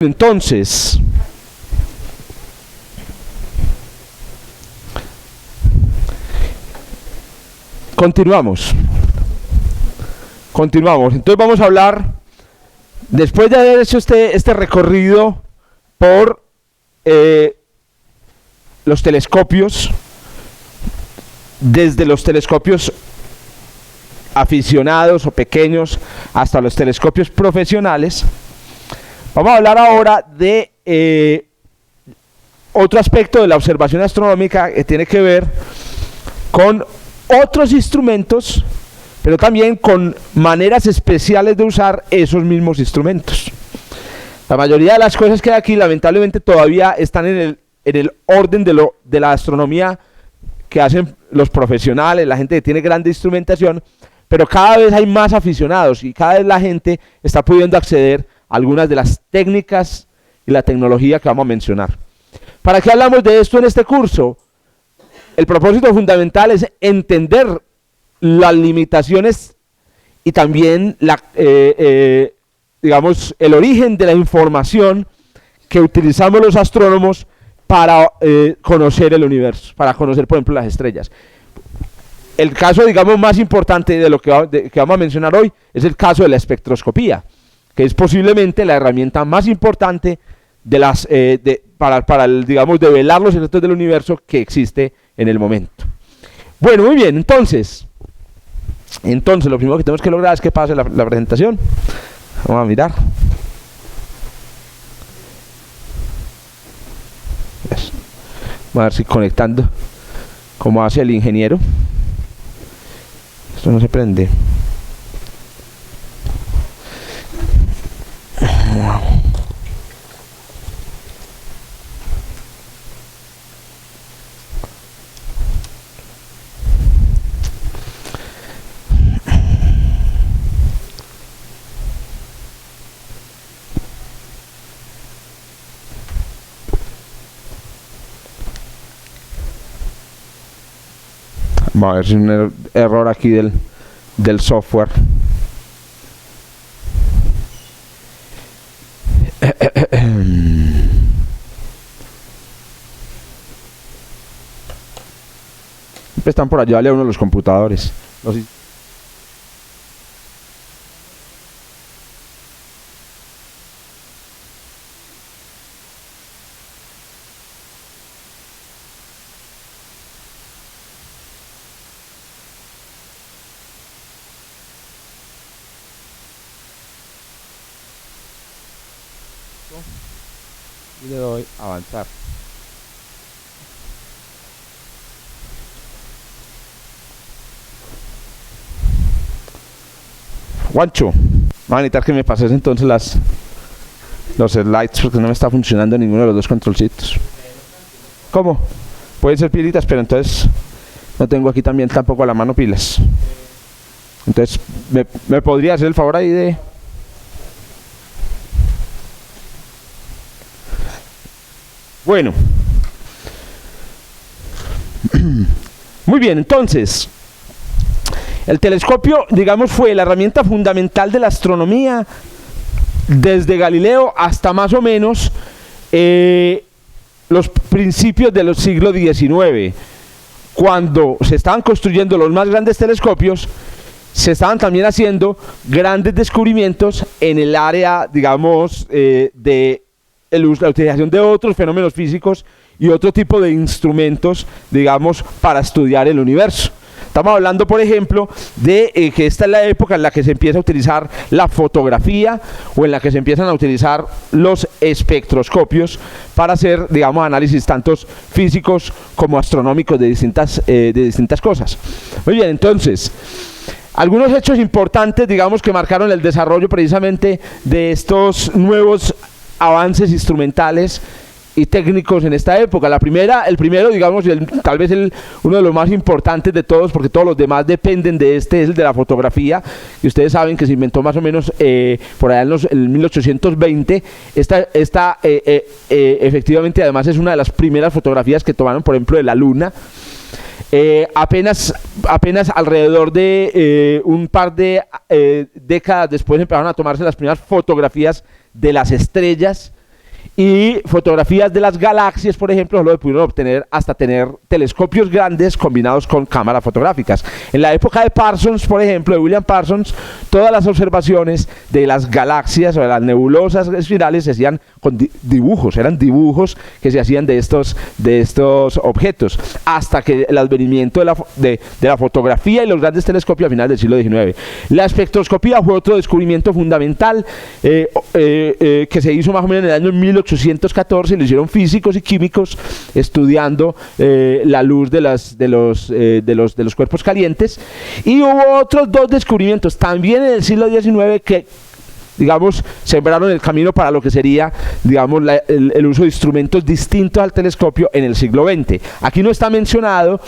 Entonces, continuamos. Entonces vamos a hablar, después de haber hecho este recorrido por los telescopios, desde los telescopios aficionados o pequeños hasta los telescopios profesionales. Vamos a hablar ahora de otro aspecto de la observación astronómica que tiene que ver con otros instrumentos, pero también con maneras especiales de usar esos mismos instrumentos. La mayoría de las cosas que hay aquí, lamentablemente, todavía están en el orden de la astronomía que hacen los profesionales, la gente que tiene grande instrumentación, pero cada vez hay más aficionados y cada vez la gente está pudiendo acceder a algunas de las técnicas y la tecnología que vamos a mencionar. ¿Para qué hablamos de esto en este curso? El propósito fundamental es entender las limitaciones y también digamos, el origen de la información que utilizamos los astrónomos para conocer el universo, para conocer, por ejemplo, las estrellas. El caso, digamos, más importante de lo que vamos a mencionar hoy es el caso de la espectroscopía, que es posiblemente la herramienta más importante para digamos, develar los secretos del universo que existe en el momento. Bueno, muy bien, entonces lo primero que tenemos que lograr es que pase la presentación. Vamos a mirar. Vamos a ver si conectando, como hace el ingeniero. Esto no se prende. Vamos a ver si es un error aquí del software. Están por allá, vale, uno de los computadores. No sé. Y le doy a avanzar. Juancho, va a necesitar que me pases entonces los slides porque no me está funcionando ninguno de los dos controlcitos. ¿Cómo? Pueden ser pilitas, pero entonces no tengo aquí también tampoco a la mano pilas. Entonces, ¿me podría hacer el favor ahí de...? Bueno. Muy bien, entonces, el telescopio, digamos, fue la herramienta fundamental de la astronomía desde Galileo hasta más o menos los principios de los siglos XIX. Cuando se estaban construyendo los más grandes telescopios, se estaban también haciendo grandes descubrimientos en el área, digamos, de la utilización de otros fenómenos físicos y otro tipo de instrumentos, digamos, para estudiar el universo. Estamos hablando, por ejemplo, de que esta es la época en la que se empieza a utilizar la fotografía o en la que se empiezan a utilizar los espectroscopios para hacer, digamos, análisis tanto físicos como astronómicos de distintas cosas. Muy bien, entonces, algunos hechos importantes, digamos, que marcaron el desarrollo precisamente de estos nuevos avances instrumentales y técnicos en esta época. El primero, digamos, tal vez uno de los más importantes de todos, porque todos los demás dependen de es el de la fotografía, y ustedes saben que se inventó más o menos por allá en 1820. Efectivamente, además, es una de las primeras fotografías que tomaron, por ejemplo, de la Luna. Apenas alrededor de un par de décadas después empezaron a tomarse las primeras fotografías de las estrellas, y fotografías de las galaxias, por ejemplo, lo pudieron obtener hasta tener telescopios grandes combinados con cámaras fotográficas. En la época de Parsons, por ejemplo, de William Parsons, todas las observaciones de las galaxias o de las nebulosas espirales se hacían con dibujos, eran dibujos que se hacían de estos objetos, hasta que el advenimiento de la fotografía y los grandes telescopios a finales del siglo XIX. La espectroscopía fue otro descubrimiento fundamental que se hizo más o menos en el año 1814, lo hicieron físicos y químicos estudiando la luz de los cuerpos calientes, y hubo otros dos descubrimientos también en el siglo XIX que, digamos, sembraron el camino para lo que sería, digamos, el uso de instrumentos distintos al telescopio en el siglo XX. Aquí no está mencionado,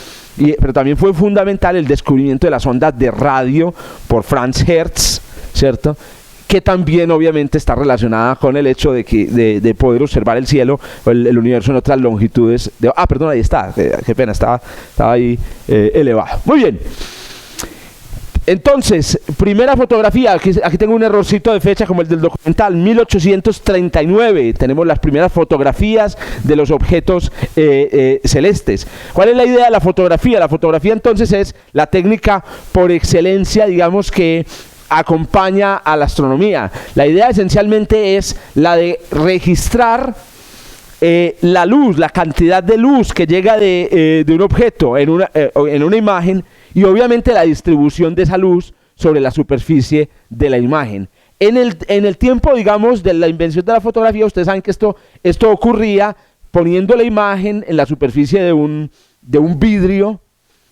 pero también fue fundamental el descubrimiento de las ondas de radio por Franz Hertz, ¿cierto?, que también obviamente está relacionada con el hecho de poder observar el cielo o el universo en otras longitudes. Perdón, ahí está, qué pena, estaba ahí elevado. Muy bien. Entonces, primera fotografía, aquí tengo un errorcito de fecha como el del documental, 1839, tenemos las primeras fotografías de los objetos celestes. ¿Cuál es la idea de la fotografía? La fotografía entonces es la técnica por excelencia, digamos, que acompaña a la astronomía. La idea esencialmente es la de registrar la luz, la cantidad de luz que llega de un objeto en una imagen, y obviamente la distribución de esa luz sobre la superficie de la imagen. En el tiempo, digamos, de la invención de la fotografía, ustedes saben que esto ocurría poniendo la imagen en la superficie de un vidrio,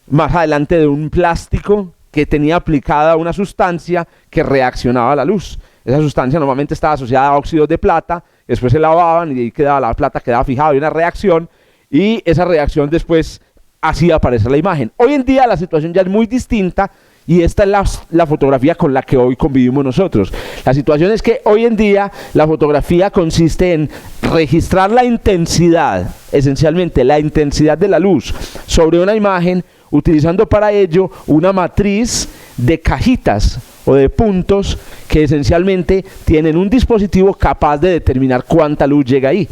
más adelante de un plástico que tenía aplicada una sustancia que reaccionaba a la luz. Esa sustancia normalmente estaba asociada a óxidos de plata, después se lavaban y ahí la plata quedaba fijada, había una reacción, y esa reacción después hacía aparecer la imagen. Hoy en día la situación ya es muy distinta, y esta es la fotografía con la que hoy convivimos nosotros. La situación es que hoy en día la fotografía consiste en registrar la intensidad, esencialmente la intensidad de la luz sobre una imagen, utilizando para ello una matriz de cajitas o de puntos que esencialmente tienen un dispositivo capaz de determinar cuánta luz llega ahí.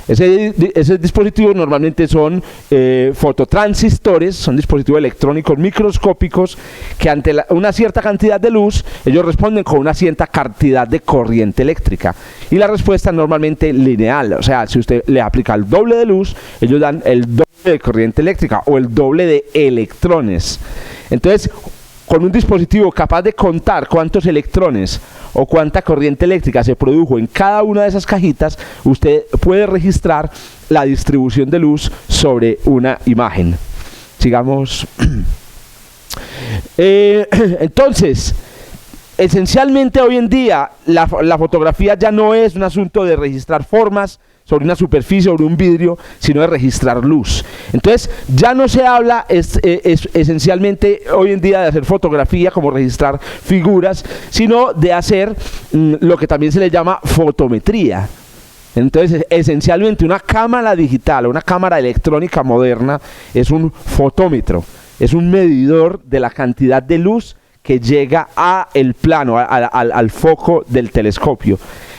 Ese dispositivo normalmente son fototransistores, son dispositivos electrónicos microscópicos que ante una cierta cantidad de luz, ellos responden con una cierta cantidad de corriente eléctrica. Y la respuesta es normalmente lineal, o sea, si usted le aplica el doble de luz, ellos dan el doble de corriente eléctrica o el doble de electrones. Entonces, con un dispositivo capaz de contar cuántos electrones o cuánta corriente eléctrica se produjo en cada una de esas cajitas, usted puede registrar la distribución de luz sobre una imagen. Sigamos. Entonces, esencialmente hoy en día la fotografía ya no es un asunto de registrar formas sobre una superficie, sobre un vidrio, sino de registrar luz. Entonces, ya no se habla esencialmente hoy en día de hacer fotografía como registrar figuras, sino de hacer lo que también se le llama fotometría. Entonces, esencialmente una cámara digital, una cámara electrónica moderna, es un fotómetro, es un medidor de la cantidad de luz que llega a el plano, al foco del telescopio.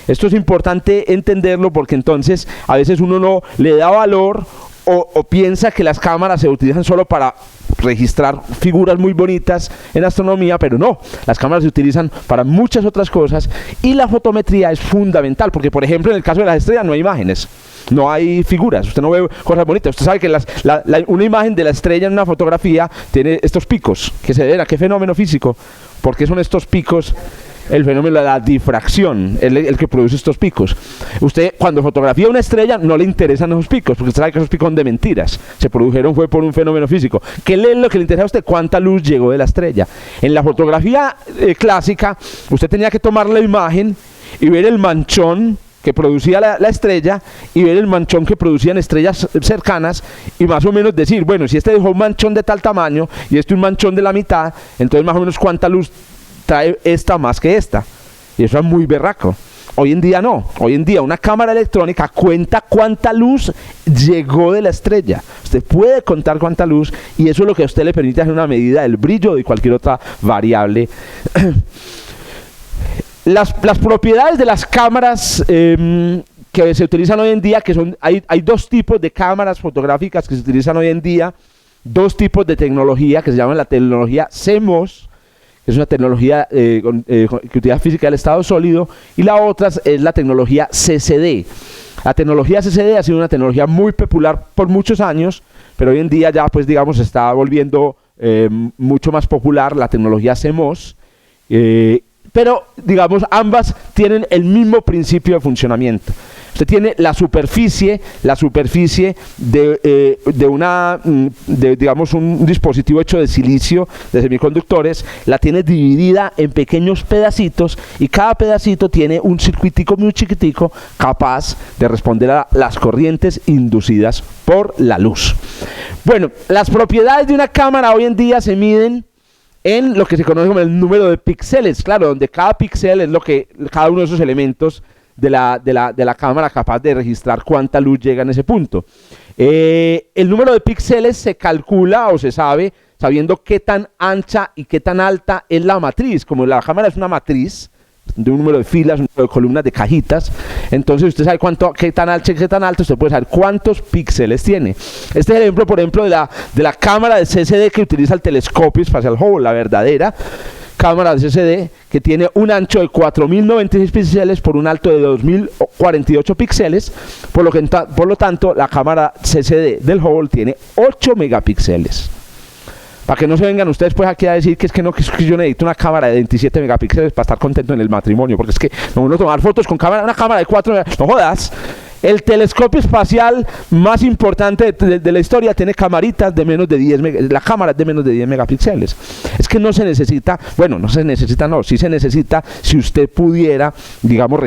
Esto es importante entenderlo porque entonces a veces uno no le da valor o piensa que las cámaras se utilizan solo para registrar figuras muy bonitas en astronomía, pero no, las cámaras se utilizan para muchas otras cosas, y la fotometría es fundamental porque, por ejemplo, en el caso de las estrellas no hay imágenes, no hay figuras, usted no ve cosas bonitas. Usted sabe que una imagen de la estrella en una fotografía tiene estos picos que se deben a qué fenómeno físico. ¿Por qué son estos picos? El fenómeno de la difracción, el que produce estos picos. Usted cuando fotografía una estrella no le interesan esos picos, porque usted sabe que esos picos son de mentiras, se produjeron fue por un fenómeno físico. ¿Qué es lo que le interesa a usted? ¿Cuánta luz llegó de la estrella? En la fotografía clásica, usted tenía que tomar la imagen y ver el manchón que producía la estrella y ver el manchón que producían estrellas cercanas, y más o menos decir, bueno, si este dejó un manchón de tal tamaño y este un manchón de la mitad, entonces más o menos cuánta luz trae esta más que esta. Y eso es muy berraco. Hoy en día no. Hoy en día una cámara electrónica cuenta cuánta luz llegó de la estrella. Usted puede contar cuánta luz, y eso es lo que a usted le permite hacer una medida del brillo o de cualquier otra variable. Las propiedades de las cámaras que se utilizan hoy en día, que hay dos tipos de cámaras fotográficas que se utilizan hoy en día, dos tipos de tecnología que se llaman la tecnología CMOS, que es una tecnología que utiliza física del estado sólido, y la otra es la tecnología CCD. La tecnología CCD ha sido una tecnología muy popular por muchos años, pero hoy en día ya, pues digamos, se está volviendo mucho más popular la tecnología CMOS, pero digamos, ambas tienen el mismo principio de funcionamiento. Usted tiene la superficie de digamos, un dispositivo hecho de silicio, de semiconductores, la tiene dividida en pequeños pedacitos, y cada pedacito tiene un circuitico muy chiquitico capaz de responder a las corrientes inducidas por la luz. Bueno, las propiedades de una cámara hoy en día se miden en lo que se conoce como el número de píxeles, claro, donde cada píxel es cada uno de esos elementos de la cámara capaz de registrar cuánta luz llega en ese punto. El número de píxeles se calcula o se sabe sabiendo qué tan ancha y qué tan alta es la matriz. Como la cámara es una matriz de un número de filas, un número de columnas, de cajitas, entonces usted sabe qué tan ancha y qué tan alto, usted puede saber cuántos píxeles tiene. Este es el ejemplo, por ejemplo, de la cámara de CCD que utiliza el telescopio espacial Hubble, la verdadera cámara de CCD, que tiene un ancho de 4096 píxeles por un alto de 2048 píxeles, por lo tanto la cámara CCD del Hubble tiene 8 megapíxeles. Para que no se vengan ustedes pues aquí a decir que es que yo necesito una cámara de 27 megapíxeles para estar contento en el matrimonio, porque es que uno tomar fotos con una cámara de 4 megapíxeles, no jodas. El telescopio espacial más importante de la historia tiene camaritas de menos de 10 megapíxeles, la cámara es de menos de 10 megapíxeles. Es que no se necesita, sí se necesita si usted pudiera, digamos,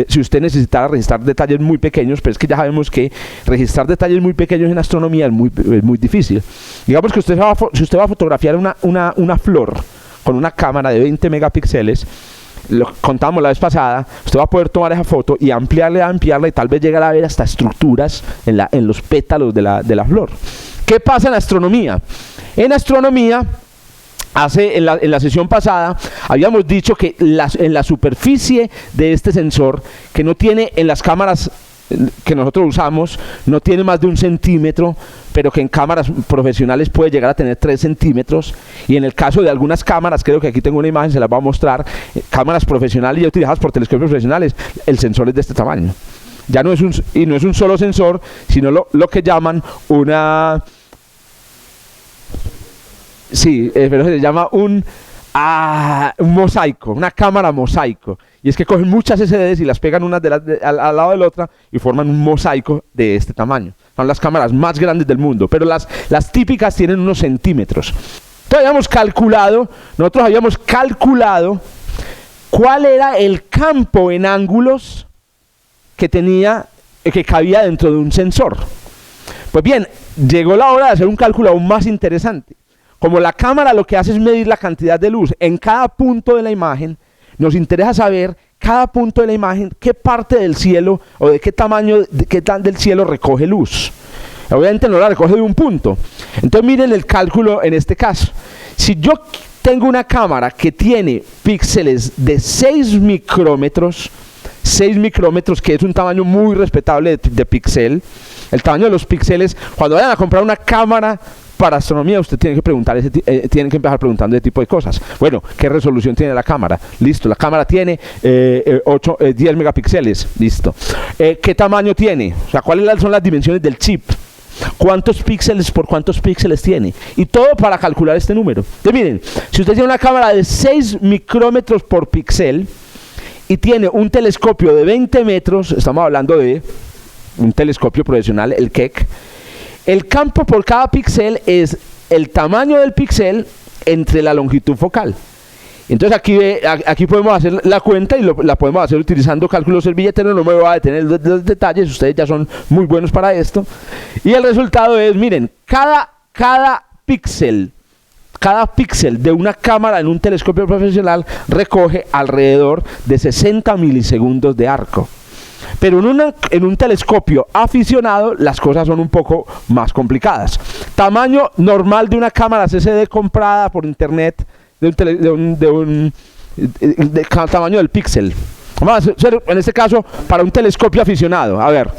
si usted necesitara registrar detalles muy pequeños, pero es que ya sabemos que registrar detalles muy pequeños en astronomía es muy difícil. Digamos que si usted va a fotografiar una flor con una cámara de 20 megapíxeles, lo contamos la vez pasada, usted va a poder tomar esa foto y ampliarla y tal vez llegar a ver hasta estructuras en los pétalos de la flor. ¿Qué pasa en astronomía? En astronomía, en la sesión pasada, habíamos dicho que en la superficie de este sensor, que no tiene en las cámaras que nosotros usamos, no tiene más de 1 centímetro, pero que en cámaras profesionales puede llegar a tener 3 centímetros, y en el caso de algunas cámaras, creo que aquí tengo una imagen, se las voy a mostrar, cámaras profesionales ya utilizadas por telescopios profesionales, el sensor es de este tamaño. Ya no es un solo sensor, sino lo que llaman pero se llama un mosaico, una cámara mosaico. Y es que cogen muchas SDs y las pegan unas al lado de la otra y forman un mosaico de este tamaño. Son las cámaras más grandes del mundo, pero las típicas tienen unos centímetros. Nosotros habíamos calculado cuál era el campo en ángulos que cabía dentro de un sensor. Pues bien, llegó la hora de hacer un cálculo aún más interesante. Como la cámara lo que hace es medir la cantidad de luz en cada punto de la imagen, nos interesa saber cada punto de la imagen qué parte del cielo o de qué tamaño, qué tan del cielo recoge luz. Obviamente no la recoge de un punto. Entonces miren el cálculo en este caso. Si yo tengo una cámara que tiene píxeles de 6 micrómetros, que es un tamaño muy respetable de píxel, el tamaño de los píxeles, cuando vayan a comprar una cámara para astronomía, usted tiene que empezar preguntando ese tipo de cosas. Bueno, ¿qué resolución tiene la cámara? Listo, la cámara tiene 10 megapíxeles, listo. ¿Qué tamaño tiene? O sea, ¿cuáles son las dimensiones del chip? ¿Cuántos píxeles por cuántos píxeles tiene? Y todo para calcular este número. Entonces miren, si usted tiene una cámara de 6 micrómetros por píxel y tiene un telescopio de 20 metros, estamos hablando de un telescopio profesional, el Keck, el campo por cada píxel es el tamaño del píxel entre la longitud focal. Entonces aquí podemos hacer la cuenta y la podemos hacer utilizando cálculos servilleteros. No me voy a detener los detalles, ustedes ya son muy buenos para esto. Y el resultado es, miren, cada píxel de una cámara en un telescopio profesional recoge alrededor de 60 milisegundos de arco. Pero en un telescopio aficionado las cosas son un poco más complicadas. Tamaño normal de una cámara CCD comprada por internet, tamaño del píxel. Vamos a hacer en este caso para un telescopio aficionado. A ver.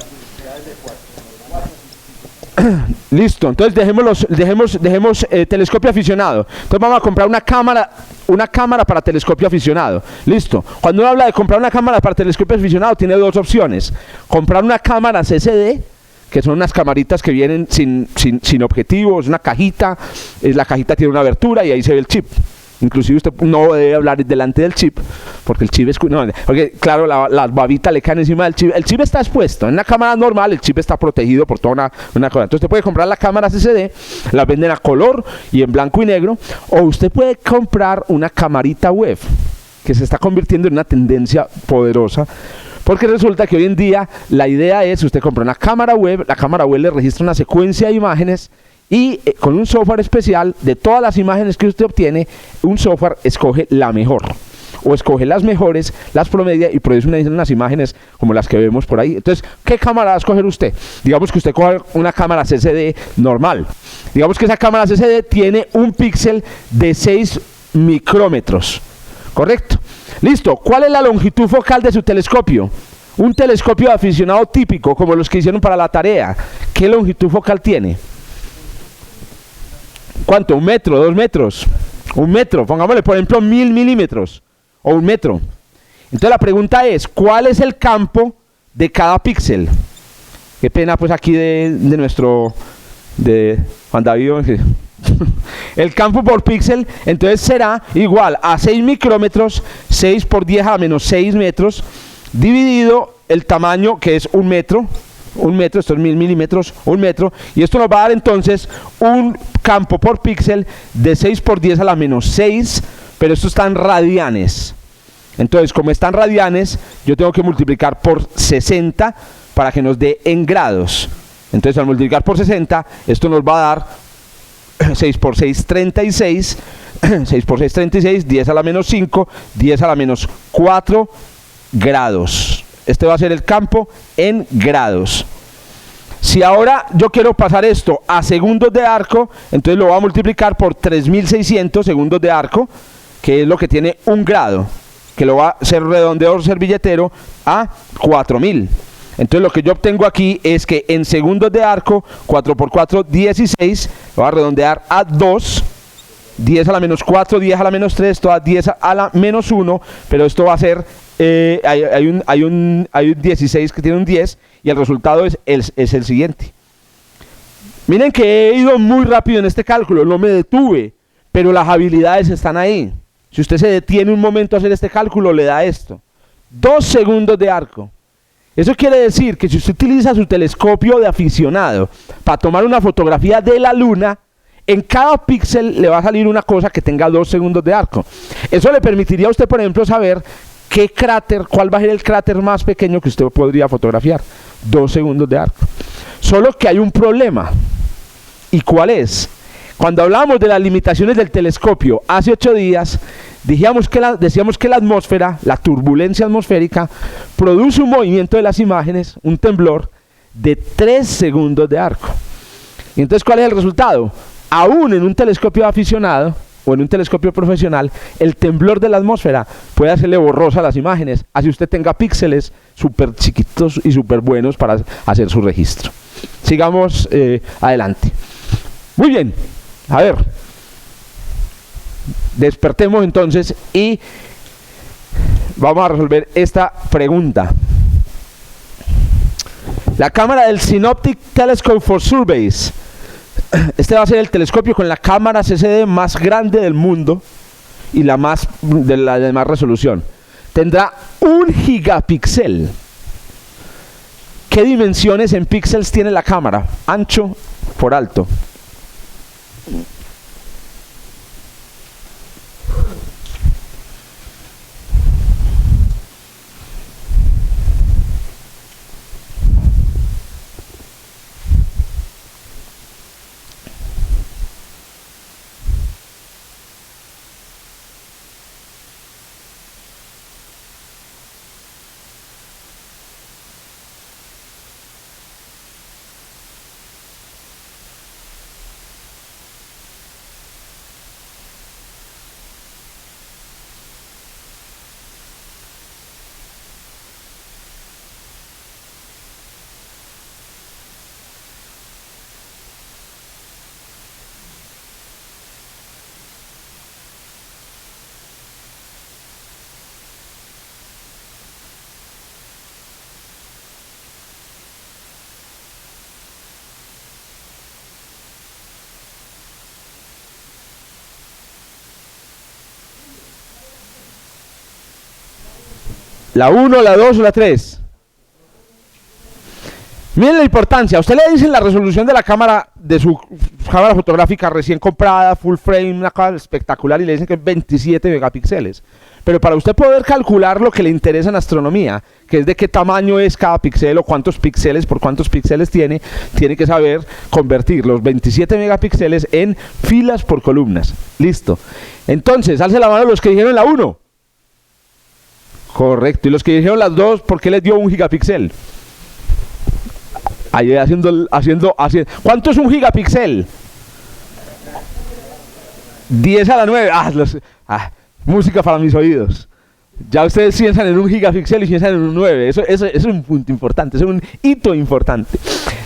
Listo, entonces dejemos telescopio aficionado. Entonces vamos a comprar una cámara para telescopio aficionado. Listo. Cuando uno habla de comprar una cámara para telescopio aficionado, tiene dos opciones. Comprar una cámara CCD, que son unas camaritas que vienen sin objetivos, una cajita. La cajita tiene una abertura y ahí se ve el chip. Inclusive usted no debe hablar delante del chip, porque el chip es... No, porque claro, las babitas le caen encima del chip. El chip está expuesto. En una cámara normal, el chip está protegido por toda una cosa. Entonces usted puede comprar la cámara CCD, la venden a color y en blanco y negro, o usted puede comprar una camarita web, que se está convirtiendo en una tendencia poderosa. Porque resulta que hoy en día la idea es, usted compra una cámara web, la cámara web le registra una secuencia de imágenes y con un software especial, de todas las imágenes que usted obtiene, un software escoge la mejor, o escoge las mejores, las promedia y produce unas imágenes como las que vemos por ahí. Entonces, ¿qué cámara va a escoger usted? Digamos que usted coge una cámara CCD normal. Digamos que esa cámara CCD tiene un píxel de 6 micrómetros, ¿correcto? Listo, ¿cuál es la longitud focal de su telescopio? Un telescopio de aficionado típico, como los que hicieron para la tarea, ¿qué longitud focal tiene? ¿Cuánto? ¿1 metro? ¿2 metros? 1 metro, pongámosle por ejemplo 1000 milímetros o 1 metro. Entonces la pregunta es, ¿cuál es el campo de cada píxel? Qué pena pues aquí de Juan David. El campo por píxel entonces será igual a 6 micrómetros, 6 por 10 a la menos 6 metros, dividido el tamaño que es 1 metro. 1 metro, esto es 1000 milímetros, 1 metro, y esto nos va a dar entonces un campo por píxel de 6 por 10 a la menos 6, pero esto está en radianes. Entonces, como están radianes, yo tengo que multiplicar por 60 para que nos dé en grados. Entonces, al multiplicar por 60, esto nos va a dar 6 por 6, 36, 6 por 6, 36, 10 a la menos 5, 10 a la menos 4 grados. Este va a ser el campo en grados. Si ahora yo quiero pasar esto a segundos de arco, entonces lo voy a multiplicar por 3600 segundos de arco, que es lo que tiene 1 grado, que lo va a hacer redondeador servilletero a 4000. Entonces lo que yo obtengo aquí es que en segundos de arco, 4 por 4, 16, lo voy a redondear a 2, 10 a la menos 4, 10 a la menos 3, todas 10 a la menos 1, pero esto va a ser... hay un 16 que tiene un 10 y el resultado es el siguiente. Miren que he ido muy rápido en este cálculo, no me detuve, pero las habilidades están ahí. Si usted se detiene un momento a hacer este cálculo, le da esto: 2 segundos de arco. Eso quiere decir que si usted utiliza su telescopio de aficionado para tomar una fotografía de la luna, en cada píxel le va a salir una cosa que tenga 2 segundos de arco. Eso le permitiría a usted, por ejemplo, saber qué cráter, cuál va a ser el cráter más pequeño que usted podría fotografiar. 2 segundos de arco. Solo que hay un problema. ¿Y cuál es? Cuando hablábamos de las limitaciones del telescopio hace 8 días, decíamos que la atmósfera, la turbulencia atmosférica, produce un movimiento de las imágenes, un temblor, de 3 segundos de arco. Y entonces, ¿cuál es el resultado? Aún en un telescopio aficionado o en un telescopio profesional, el temblor de la atmósfera puede hacerle borrosa las imágenes, así usted tenga píxeles súper chiquitos y súper buenos para hacer su registro. Sigamos adelante. Muy bien, a ver, despertemos entonces y vamos a resolver esta pregunta. La cámara del Synoptic Telescope for Surveys. Este va a ser el telescopio con la cámara CCD más grande del mundo y la de más resolución. Tendrá 1 gigapíxel. ¿Qué dimensiones en píxeles tiene la cámara? Ancho por alto. ¿La 1, la 2 o la 3? Miren la importancia. Usted le dice la resolución de la cámara, de su cámara fotográfica recién comprada, full frame, una cosa espectacular, y le dicen que es 27 megapíxeles. Pero para usted poder calcular lo que le interesa en astronomía, que es de qué tamaño es cada píxel o cuántos píxeles por cuántos píxeles tiene que saber convertir los 27 megapíxeles en filas por columnas. Listo. Entonces, alce la mano los que dijeron la 1. Correcto. Y los que dijeron las 2, ¿por qué les dio 1 gigapíxel? Ahí haciendo. ¿Cuánto es 1 gigapíxel? 10 a la 9. Música para mis oídos. Ya ustedes piensan en 1 gigapíxel y piensan en un 9. Eso es un punto importante, es un hito importante.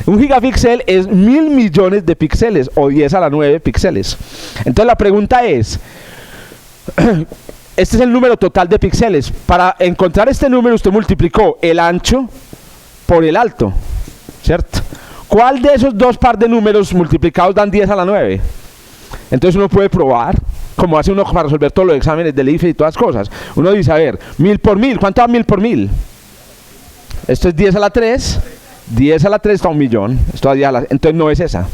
1 gigapíxel es 1000 millones de píxeles o 10 a la 9 píxeles. Entonces la pregunta es, este es el número total de píxeles. Para encontrar este número usted multiplicó el ancho por el alto, ¿cierto? ¿Cuál de esos dos par de números multiplicados dan 10 a la 9? Entonces uno puede probar, como hace uno para resolver todos los exámenes del IFE y todas las cosas. Uno dice, a ver, 1000 por 1000, ¿cuánto da 1000 por 1000? Esto es 10 a la 3, 10 a la 3 está 1 millón, esto da 10 a la... entonces no es esa.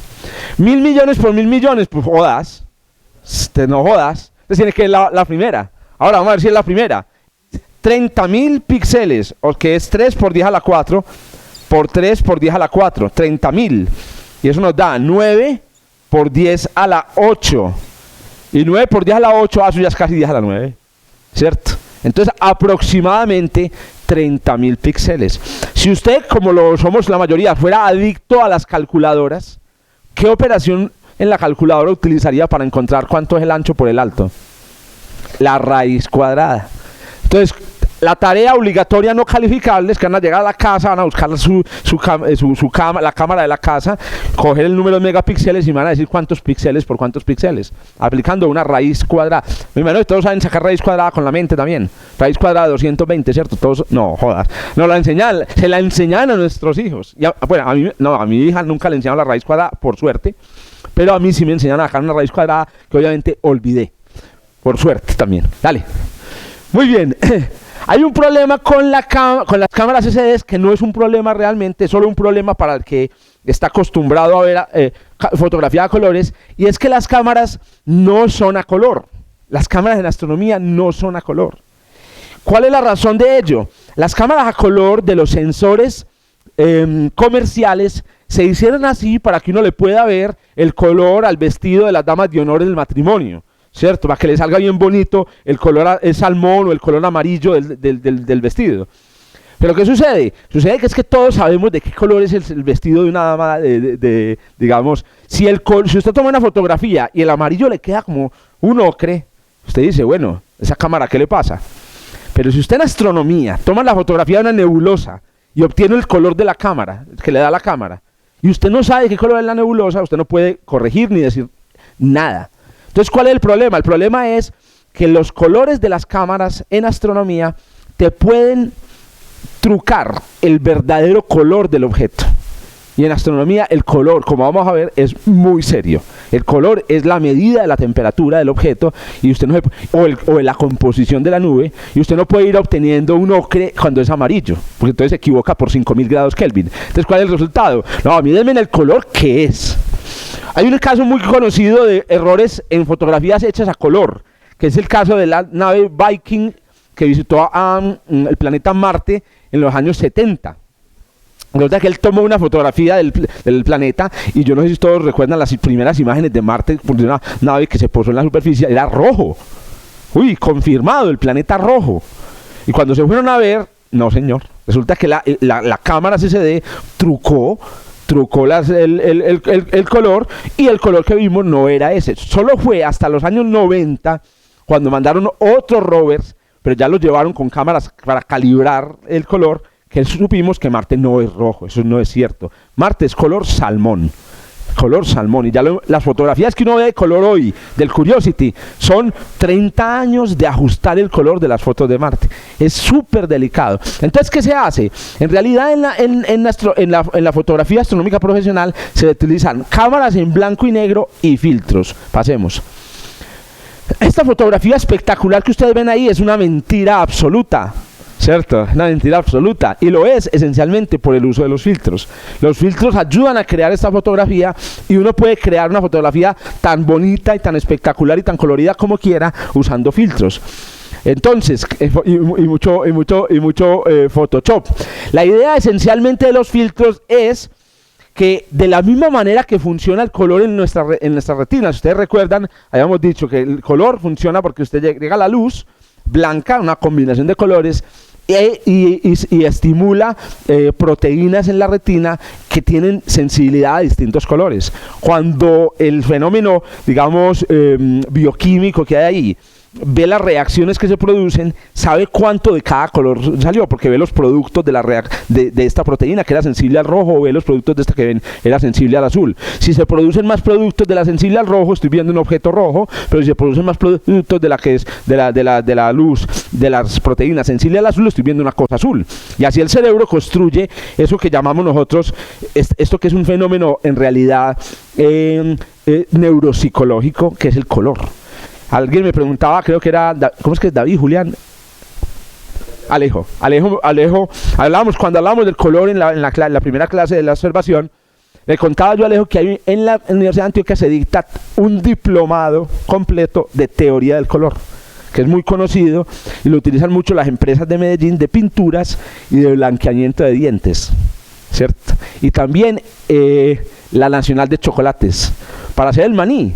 1000 millones por 1000 millones, pues jodas, no jodas, entonces tiene que ser la primera. Ahora vamos a ver si es la primera. 30.000 píxeles, o que es 3 por 10 a la 4, por 3 por 10 a la 4, 30.000. Y eso nos da 9 por 10 a la 8. Y 9 por 10 a la 8, eso ya es casi 10 a la 9, ¿cierto? Entonces aproximadamente 30.000 píxeles. Si usted, como lo somos la mayoría, fuera adicto a las calculadoras, ¿qué operación en la calculadora utilizaría para encontrar cuánto es el ancho por el alto? La raíz cuadrada. Entonces, la tarea obligatoria no calificable es que van a llegar a la casa, van a buscar la cámara de la casa, coger el número de megapíxeles y van a decir cuántos píxeles por cuántos píxeles, aplicando una raíz cuadrada. Me imagino que todos saben sacar raíz cuadrada con la mente también. Raíz cuadrada de 220, ¿cierto? Todos, no, jodas. Nos la enseñan, se la enseñan a nuestros hijos. Y bueno, a mi hija nunca le enseñaron la raíz cuadrada, por suerte, pero a mí sí me enseñaron a sacar una raíz cuadrada que obviamente olvidé. Por suerte también. Dale. Muy bien. Hay un problema con las cámaras SDs que no es un problema realmente, es solo un problema para el que está acostumbrado a ver fotografía a colores, y es que las cámaras no son a color. Las cámaras en astronomía no son a color. ¿Cuál es la razón de ello? Las cámaras a color de los sensores comerciales se hicieron así para que uno le pueda ver el color al vestido de las damas de honor del matrimonio, ¿cierto? Para que le salga bien bonito el color salmón o el color amarillo del vestido. Pero ¿qué sucede? Sucede que es que todos sabemos de qué color es el vestido de una dama, digamos, si usted toma una fotografía y el amarillo le queda como un ocre, usted dice, bueno, esa cámara, ¿qué le pasa? Pero si usted en astronomía toma la fotografía de una nebulosa y obtiene el color de la cámara, que le da la cámara, y usted no sabe qué color es la nebulosa, usted no puede corregir ni decir nada. Entonces, ¿cuál es el problema? El problema es que los colores de las cámaras en astronomía te pueden trucar el verdadero color del objeto. Y en astronomía el color, como vamos a ver, es muy serio. El color es la medida de la temperatura del objeto y usted no o de la composición de la nube, y usted no puede ir obteniendo un ocre cuando es amarillo, porque entonces se equivoca por 5000 grados Kelvin. Entonces, ¿cuál es el resultado? No, a mí denme el color que es. Hay un caso muy conocido de errores en fotografías hechas a color, que es el caso de la nave Viking que visitó el planeta Marte en los años 70. Resulta que él tomó una fotografía del planeta, y yo no sé si todos recuerdan las primeras imágenes de Marte, de una nave que se posó en la superficie, era rojo. Uy, confirmado, el planeta rojo. Y cuando se fueron a ver, no señor, resulta que la cámara CCD trucó el color, y el color que vimos no era ese. Solo fue hasta los años 90 cuando mandaron otros rovers, pero ya los llevaron con cámaras para calibrar el color, que supimos que Marte no es rojo. Eso no es cierto. Marte es color salmón. Color salmón. Y ya las fotografías que uno ve de color hoy del Curiosity son 30 años de ajustar el color de las fotos de Marte. Es súper delicado. Entonces, ¿qué se hace? En realidad en la fotografía astronómica profesional se utilizan cámaras en blanco y negro y filtros. Pasemos. Esta fotografía espectacular que ustedes ven ahí es una mentira absoluta. ¿cierto? Una mentira absoluta. Y lo es esencialmente por el uso de los filtros. Los filtros ayudan a crear esta fotografía y uno puede crear una fotografía tan bonita y tan espectacular y tan colorida como quiera usando filtros. Entonces, y mucho Photoshop. La idea esencialmente de los filtros es que de la misma manera que funciona el color en nuestra retina, si ustedes recuerdan, habíamos dicho que el color funciona porque usted llega a la luz blanca, una combinación de colores, y estimula proteínas en la retina que tienen sensibilidad a distintos colores. Cuando el fenómeno, digamos, bioquímico que hay ahí ve las reacciones que se producen, sabe cuánto de cada color salió, porque ve los productos de esta proteína que era sensible al rojo, o ve los productos de esta que era sensible al azul. Si se producen más productos de la sensible al rojo, estoy viendo un objeto rojo, pero si se producen más productos de la que es de la luz, de las proteínas sensibles al azul, estoy viendo una cosa azul. Y así el cerebro construye eso que llamamos nosotros, esto que es un fenómeno en realidad neuropsicológico, que es el color. Alguien me preguntaba, creo que era, ¿cómo es que es David, Julián? Alejo, cuando hablábamos del color en la primera clase de la observación, le contaba yo a Alejo que hay en la Universidad de Antioquia se dicta un diplomado completo de teoría del color, que es muy conocido y lo utilizan mucho las empresas de Medellín de pinturas y de blanqueamiento de dientes, ¿cierto? Y también la Nacional de Chocolates, para hacer el maní.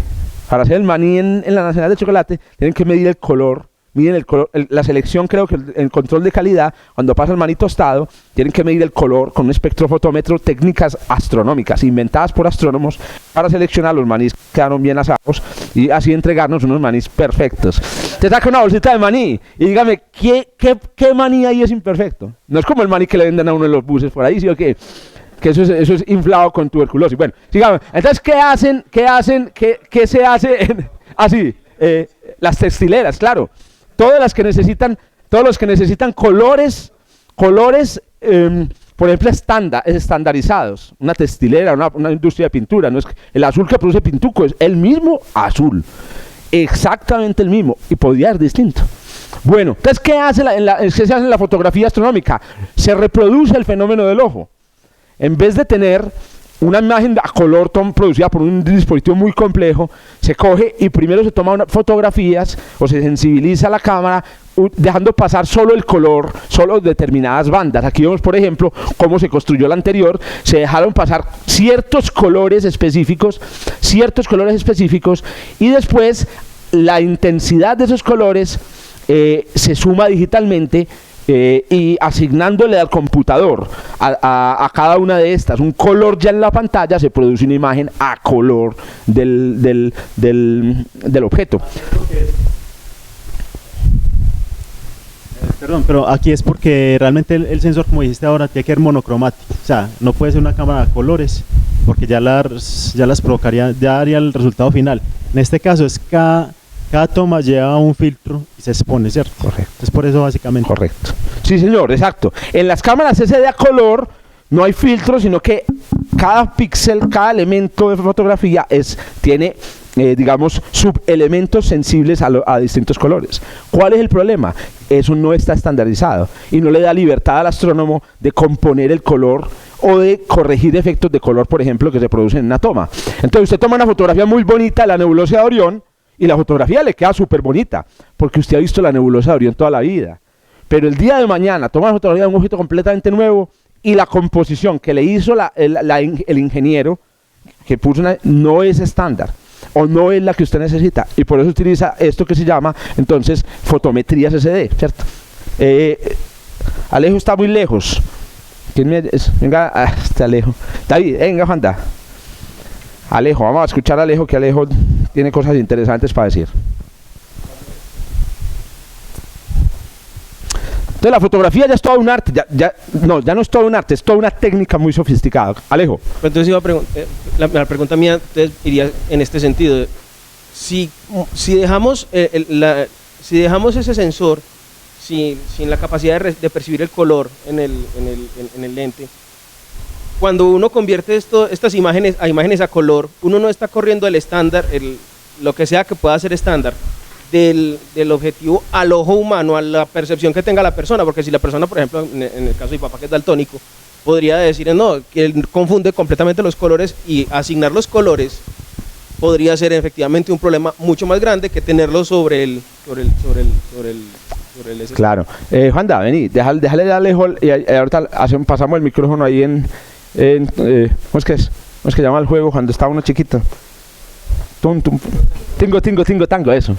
Para hacer el maní en la Nacional de Chocolate tienen que medir el color, miden el color, la selección, creo que el control de calidad, cuando pasa el maní tostado, tienen que medir el color con un espectrofotómetro, técnicas astronómicas, inventadas por astrónomos para seleccionar los manís que quedaron bien asados y así entregarnos unos manís perfectos. Te saca una bolsita de maní y dígame, ¿qué maní ahí es imperfecto? No es como el maní que le venden a uno en los buses por ahí, ¿sí o qué? Que eso es inflado con tuberculosis. Bueno, sigamos. Entonces, ¿qué se hace? Así, las textileras, claro. Todos los que necesitan colores, por ejemplo, estandarizados. Una textilera, una industria de pintura. No es el azul que produce Pintuco, es el mismo azul. Exactamente el mismo. Y podría ser distinto. Bueno, entonces, ¿qué se hace en la fotografía astronómica? Se reproduce el fenómeno del ojo. En vez de tener una imagen a color producida por un dispositivo muy complejo, se coge y primero se toman fotografías o se sensibiliza la cámara dejando pasar solo el color, solo determinadas bandas. Aquí vemos, por ejemplo, cómo se construyó la anterior. Se dejaron pasar ciertos colores específicos y después la intensidad de esos colores se suma digitalmente y asignándole al computador a cada una de estas un color ya en la pantalla, se produce una imagen a color del objeto. Perdón, pero aquí es porque realmente el sensor, como dijiste ahora, tiene que ser monocromático. O sea, no puede ser una cámara de colores porque ya las provocaría, ya daría el resultado final. En este caso es cada toma lleva un filtro y se expone, ¿cierto? Correcto. Es por eso básicamente. Correcto. Sí, señor, exacto. En las cámaras SD a color no hay filtro, sino que cada píxel, cada elemento de fotografía tiene, digamos, subelementos sensibles a distintos colores. ¿Cuál es el problema? Eso no está estandarizado y no le da libertad al astrónomo de componer el color o de corregir efectos de color, por ejemplo, que se producen en una toma. Entonces usted toma una fotografía muy bonita de la nebulosa de Orión y la fotografía le queda súper bonita porque usted ha visto la nebulosa de Orión toda la vida. Pero el día de mañana toma una fotografía de un objeto completamente nuevo y la composición que le hizo el ingeniero que puso no es estándar o no es la que usted necesita, y por eso utiliza esto que se llama entonces fotometrías SD, ¿cierto? Alejo está muy lejos. Venga, está Alejo. David, venga, Juanda. Alejo, vamos a escuchar a Alejo, que Alejo tiene cosas interesantes para decir. Entonces la fotografía ya es todo un arte, ya no es todo un arte, es toda una técnica muy sofisticada. Alejo. Entonces la pregunta mía iría en este sentido. Si dejamos ese sensor sin la capacidad de percibir el color en el lente, cuando uno convierte estas imágenes a color, uno no está corriendo el estándar, lo que sea que pueda ser estándar, del objetivo al ojo humano, a la percepción que tenga la persona, porque si la persona, por ejemplo, en el caso de mi papá que es daltónico, podría decir, no, que él confunde completamente los colores, y asignar los colores podría ser efectivamente un problema mucho más grande que tenerlo sobre el Claro. Juanda, vení, déjale darle hold y ahorita pasamos el micrófono ahí ¿cómo es que es? ¿Cómo es que llama el juego cuando está uno chiquito? Tingo, eso.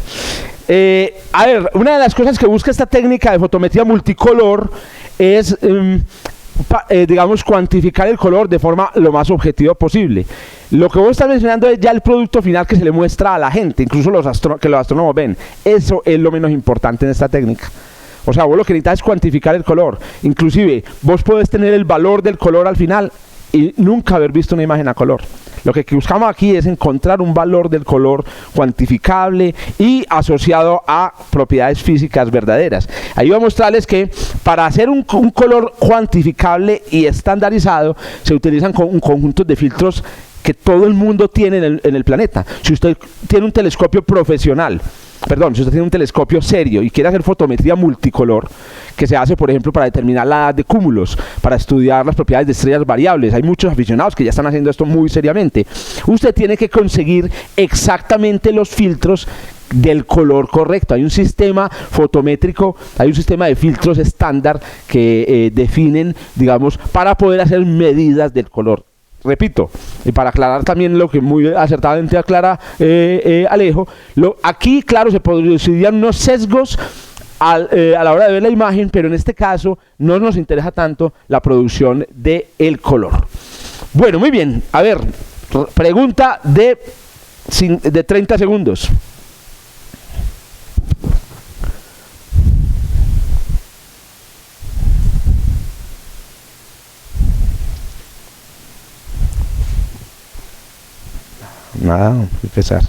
A ver, una de las cosas que busca esta técnica de fotometría multicolor es, digamos, cuantificar el color de forma lo más objetiva posible. Lo que vos estás mencionando es ya el producto final que se le muestra a la gente, incluso que los astrónomos ven. Eso es lo menos importante en esta técnica. O sea, vos lo que necesitas es cuantificar el color. Inclusive, vos podés tener el valor del color al final y nunca haber visto una imagen a color. Lo que buscamos aquí es encontrar un valor del color cuantificable y asociado a propiedades físicas verdaderas. Ahí voy a mostrarles que para hacer un color cuantificable y estandarizado se utilizan un conjunto de filtros que todo el mundo tiene en el planeta. Si usted tiene un telescopio profesional, si usted tiene un telescopio serio y quiere hacer fotometría multicolor, que se hace, por ejemplo, para determinar la edad de cúmulos, para estudiar las propiedades de estrellas variables, hay muchos aficionados que ya están haciendo esto muy seriamente, usted tiene que conseguir exactamente los filtros del color correcto. Hay un sistema fotométrico, hay un sistema de filtros estándar que definen, digamos, para poder hacer medidas del color. Repito, y para aclarar también lo que muy acertadamente aclara Alejo, aquí, claro, se producirían unos sesgos a la hora de ver la imagen, pero en este caso no nos interesa tanto la producción del color. Bueno, muy bien, a ver, pregunta de 30 segundos. Nada, empezar.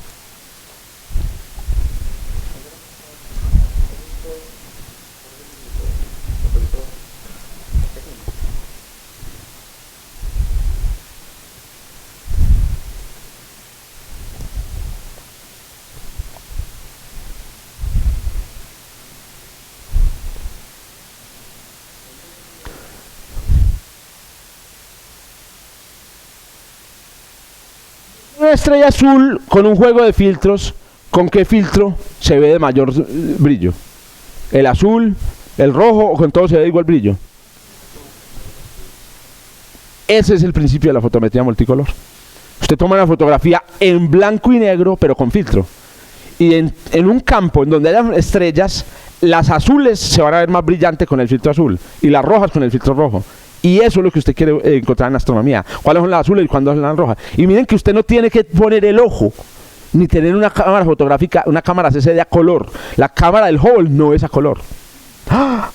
Una estrella azul con un juego de filtros, ¿con qué filtro se ve de mayor brillo? ¿El azul, el rojo o con todo se ve de igual brillo? Ese es el principio de la fotometría multicolor. Usted toma una fotografía en blanco y negro, pero con filtro. Y en un campo en donde haya estrellas, las azules se van a ver más brillantes con el filtro azul y las rojas con el filtro rojo. Y eso es lo que usted quiere encontrar en astronomía. ¿Cuáles son las azules y cuáles son las rojas? Y miren que usted no tiene que poner el ojo, ni tener una cámara fotográfica, una cámara CCD a color. La cámara del Hubble no es a color. ¡Ah!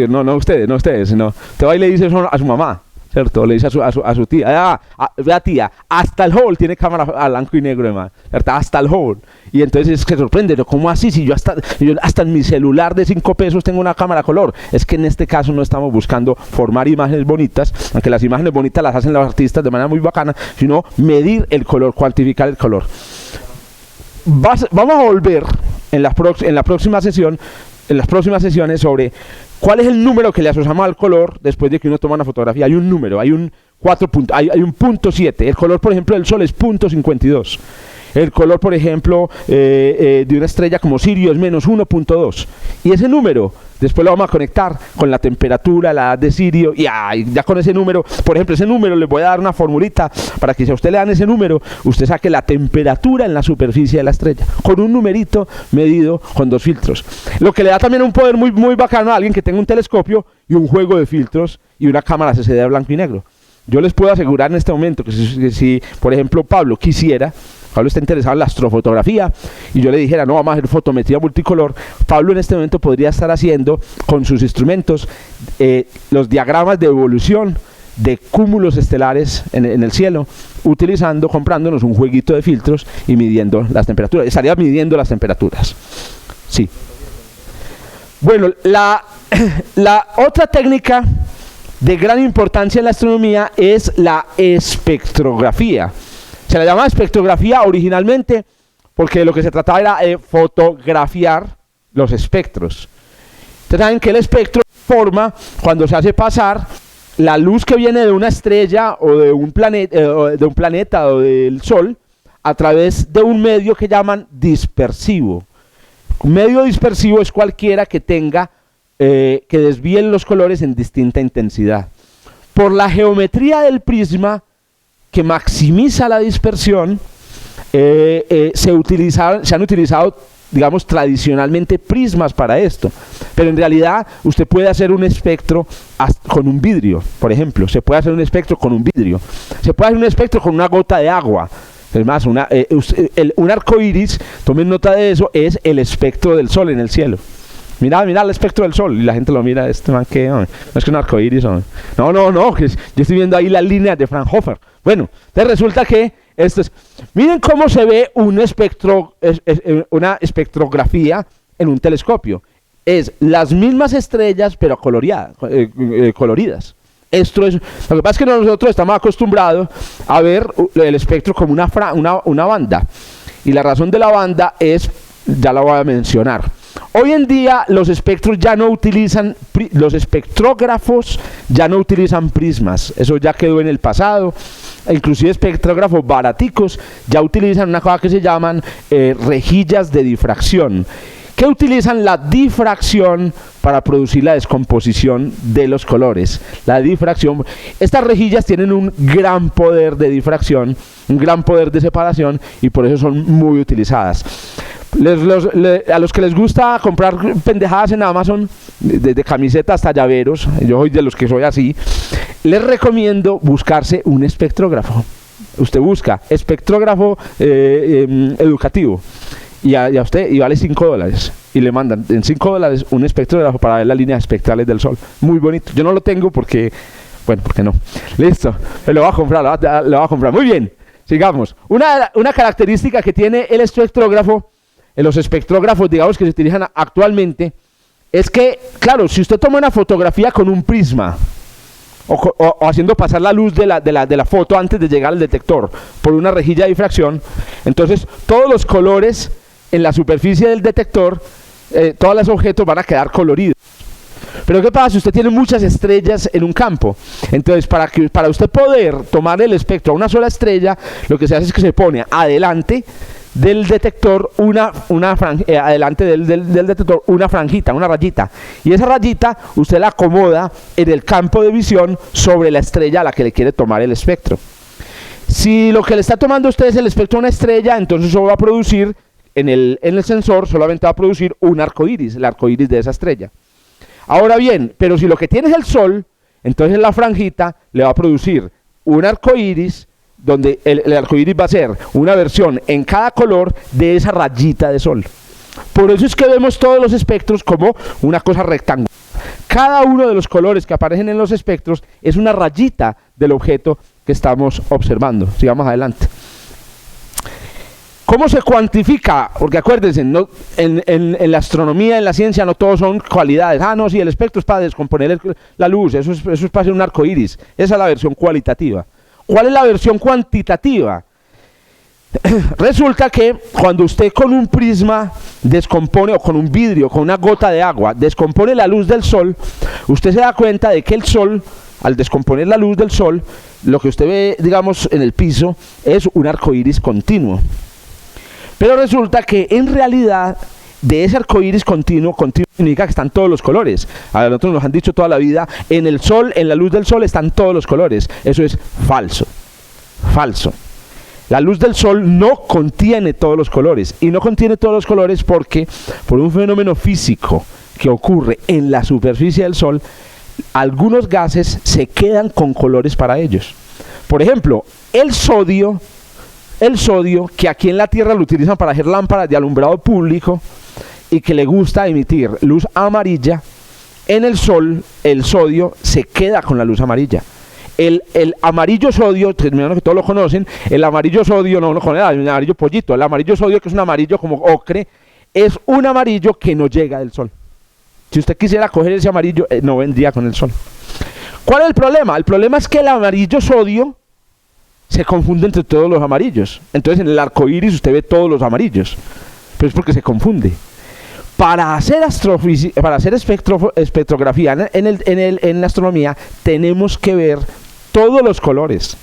No ustedes, sino te va y le dice eso a su mamá, ¿cierto? Le dice a su tía, vea tía, hasta el Hubble tiene cámara a blanco y negro, hermano, ¿cierto? Hasta el Hubble. Y entonces es que sorprende, ¿cómo así? Si yo hasta en mi celular de 5 pesos tengo una cámara a color. Es que en este caso no estamos buscando formar imágenes bonitas, aunque las imágenes bonitas las hacen los artistas de manera muy bacana, sino medir el color, cuantificar el color. Vamos a volver en las próximas sesiones sobre cuál es el número que le asociamos al color después de que uno toma una fotografía. Hay un número, hay un 0.7. El color, por ejemplo, del Sol es 0.52. El color, por ejemplo, de una estrella como Sirio es menos 1.2. Y ese número, después lo vamos a conectar con la temperatura, la edad de Sirio, y ya con ese número, por ejemplo, ese número les voy a dar una formulita para que si a usted le dan ese número, usted saque la temperatura en la superficie de la estrella, con un numerito medido con 2 filtros. Lo que le da también un poder muy, muy bacano a alguien que tenga un telescopio y un juego de filtros y una cámara CCD de blanco y negro. Yo les puedo asegurar en este momento que si por ejemplo, Pablo está interesado en la astrofotografía y yo le dijera, no, vamos a hacer fotometría multicolor, Pablo en este momento podría estar haciendo con sus instrumentos los diagramas de evolución de cúmulos estelares en el cielo, comprándonos un jueguito de filtros y midiendo las temperaturas. Estaría midiendo las temperaturas. Sí. Bueno, la otra técnica de gran importancia en la astronomía es la espectrografía. Se la llama espectrografía originalmente porque lo que se trataba era de fotografiar los espectros. Ustedes saben que el espectro forma cuando se hace pasar la luz que viene de una estrella o de un planeta o del Sol a través de un medio que llaman dispersivo. Un medio dispersivo es cualquiera que tenga que desvíen los colores en distinta intensidad. Por la geometría del prisma que maximiza la dispersión, se han utilizado, digamos, tradicionalmente prismas para esto, pero en realidad usted puede hacer un espectro con un vidrio, por ejemplo. Se puede hacer un espectro con un vidrio, se puede hacer un espectro con una gota de agua. Es más, un arco iris, tomen nota de eso, es el espectro del sol en el cielo. Mira el espectro del sol, y la gente lo mira, man, ¿qué? No es que un arco iris, no, que yo estoy viendo ahí las líneas de Fraunhofer. Bueno, entonces resulta que miren cómo se ve un espectro, una espectrografía en un telescopio. Es las mismas estrellas, pero coloridas. Lo que pasa es que nosotros estamos acostumbrados a ver el espectro como una banda. Y la razón de la banda es, ya la voy a mencionar. Hoy en día los espectrógrafos ya no utilizan prismas. Eso ya quedó en el pasado. Inclusive espectrógrafos baraticos ya utilizan una cosa que se llaman rejillas de difracción, que utilizan la difracción para producir la descomposición de los colores. La difracción, estas rejillas tienen un gran poder de difracción, un gran poder de separación, y por eso son muy utilizadas. A los que les gusta comprar pendejadas en Amazon, desde camisetas hasta llaveros, yo soy de los que soy así, les recomiendo buscarse un espectrógrafo. Usted busca espectrógrafo educativo y vale $5 y le mandan en $5 un espectrógrafo para ver las líneas espectrales del sol. Muy bonito. Yo no lo tengo porque no. Listo, lo voy a comprar, Muy bien, sigamos. Una característica que tiene el espectrógrafo, los espectrógrafos, digamos, que se utilizan actualmente, es que, claro, si usted toma una fotografía con un prisma o haciendo pasar la luz de la foto antes de llegar al detector por una rejilla de difracción, entonces todos los colores en la superficie del detector, todos los objetos van a quedar coloridos. Pero ¿qué pasa si usted tiene muchas estrellas en un campo? Entonces, para usted poder tomar el espectro a una sola estrella, lo que se hace es que se pone adelante del detector adelante del detector una franjita, una rayita, y esa rayita usted la acomoda en el campo de visión sobre la estrella a la que le quiere tomar el espectro. Si lo que le está tomando a usted es el espectro de una estrella, entonces eso va a producir en el sensor, solamente va a producir un arco iris, el arco iris de esa estrella. Ahora bien, pero si lo que tiene es el sol, entonces la franjita le va a producir un arco iris, donde el arco iris va a ser una versión en cada color de esa rayita de sol. Por eso es que vemos todos los espectros como una cosa rectangular. Cada uno de los colores que aparecen en los espectros es una rayita del objeto que estamos observando. Sigamos adelante. ¿Cómo se cuantifica? Porque acuérdense, en la astronomía, en la ciencia, no todos son cualidades. No, sí, el espectro es para descomponer la luz, eso es para hacer un arco iris. Esa es la versión cualitativa. ¿Cuál es la versión cuantitativa? Resulta que cuando usted con un prisma descompone, o con un vidrio, con una gota de agua, descompone la luz del sol, usted se da cuenta de que el sol, al descomponer la luz del sol, lo que usted ve, digamos, en el piso, es un arco iris continuo. Pero resulta que en realidad, de ese arco iris continuo significa que están todos los colores. A nosotros nos han dicho toda la vida, en el sol, en la luz del sol están todos los colores. Eso es falso. Falso. La luz del sol no contiene todos los colores. Y no contiene todos los colores porque, por un fenómeno físico que ocurre en la superficie del sol, algunos gases se quedan con colores para ellos. Por ejemplo, el sodio, que aquí en la Tierra lo utilizan para hacer lámparas de alumbrado público y que le gusta emitir luz amarilla, en el sol, el sodio se queda con la luz amarilla. El amarillo sodio, que todos lo conocen, el amarillo sodio, no lo conocen, el amarillo pollito, el amarillo sodio, que es un amarillo como ocre, es un amarillo que no llega del sol. Si usted quisiera coger ese amarillo, no vendría con el sol. ¿Cuál es el problema? El problema es que el amarillo sodio se confunde entre todos los amarillos. Entonces en el arco iris usted ve todos los amarillos, pero es porque se confunde. Para hacer espectrografía en la astronomía tenemos que ver todos los colores,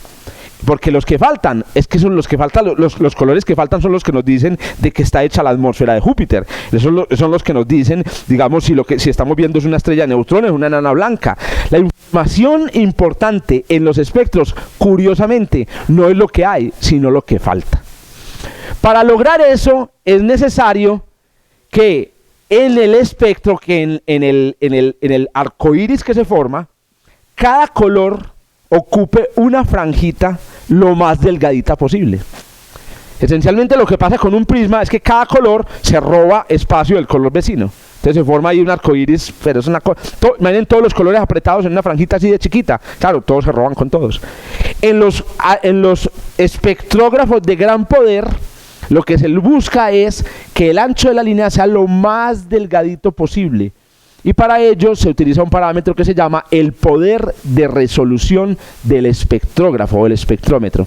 porque los que faltan, es que son los que faltan, los colores que faltan son los que nos dicen de qué está hecha la atmósfera de Júpiter. Esos son los que nos dicen, digamos, si estamos viendo es una estrella de neutrones, una enana blanca. La información importante en los espectros, curiosamente, no es lo que hay, sino lo que falta. Para lograr eso es necesario que en el espectro, que en el arco iris que se forma, cada color ocupe una franjita lo más delgadita posible. Esencialmente lo que pasa con un prisma es que cada color se roba espacio del color vecino. Entonces se forma ahí un arco iris, pero es una cosa. Miren todos los colores apretados en una franjita así de chiquita. Claro, todos se roban con todos. En los espectrógrafos de gran poder, lo que se busca es que el ancho de la línea sea lo más delgadito posible. Y para ello se utiliza un parámetro que se llama el poder de resolución del espectrógrafo o el espectrómetro.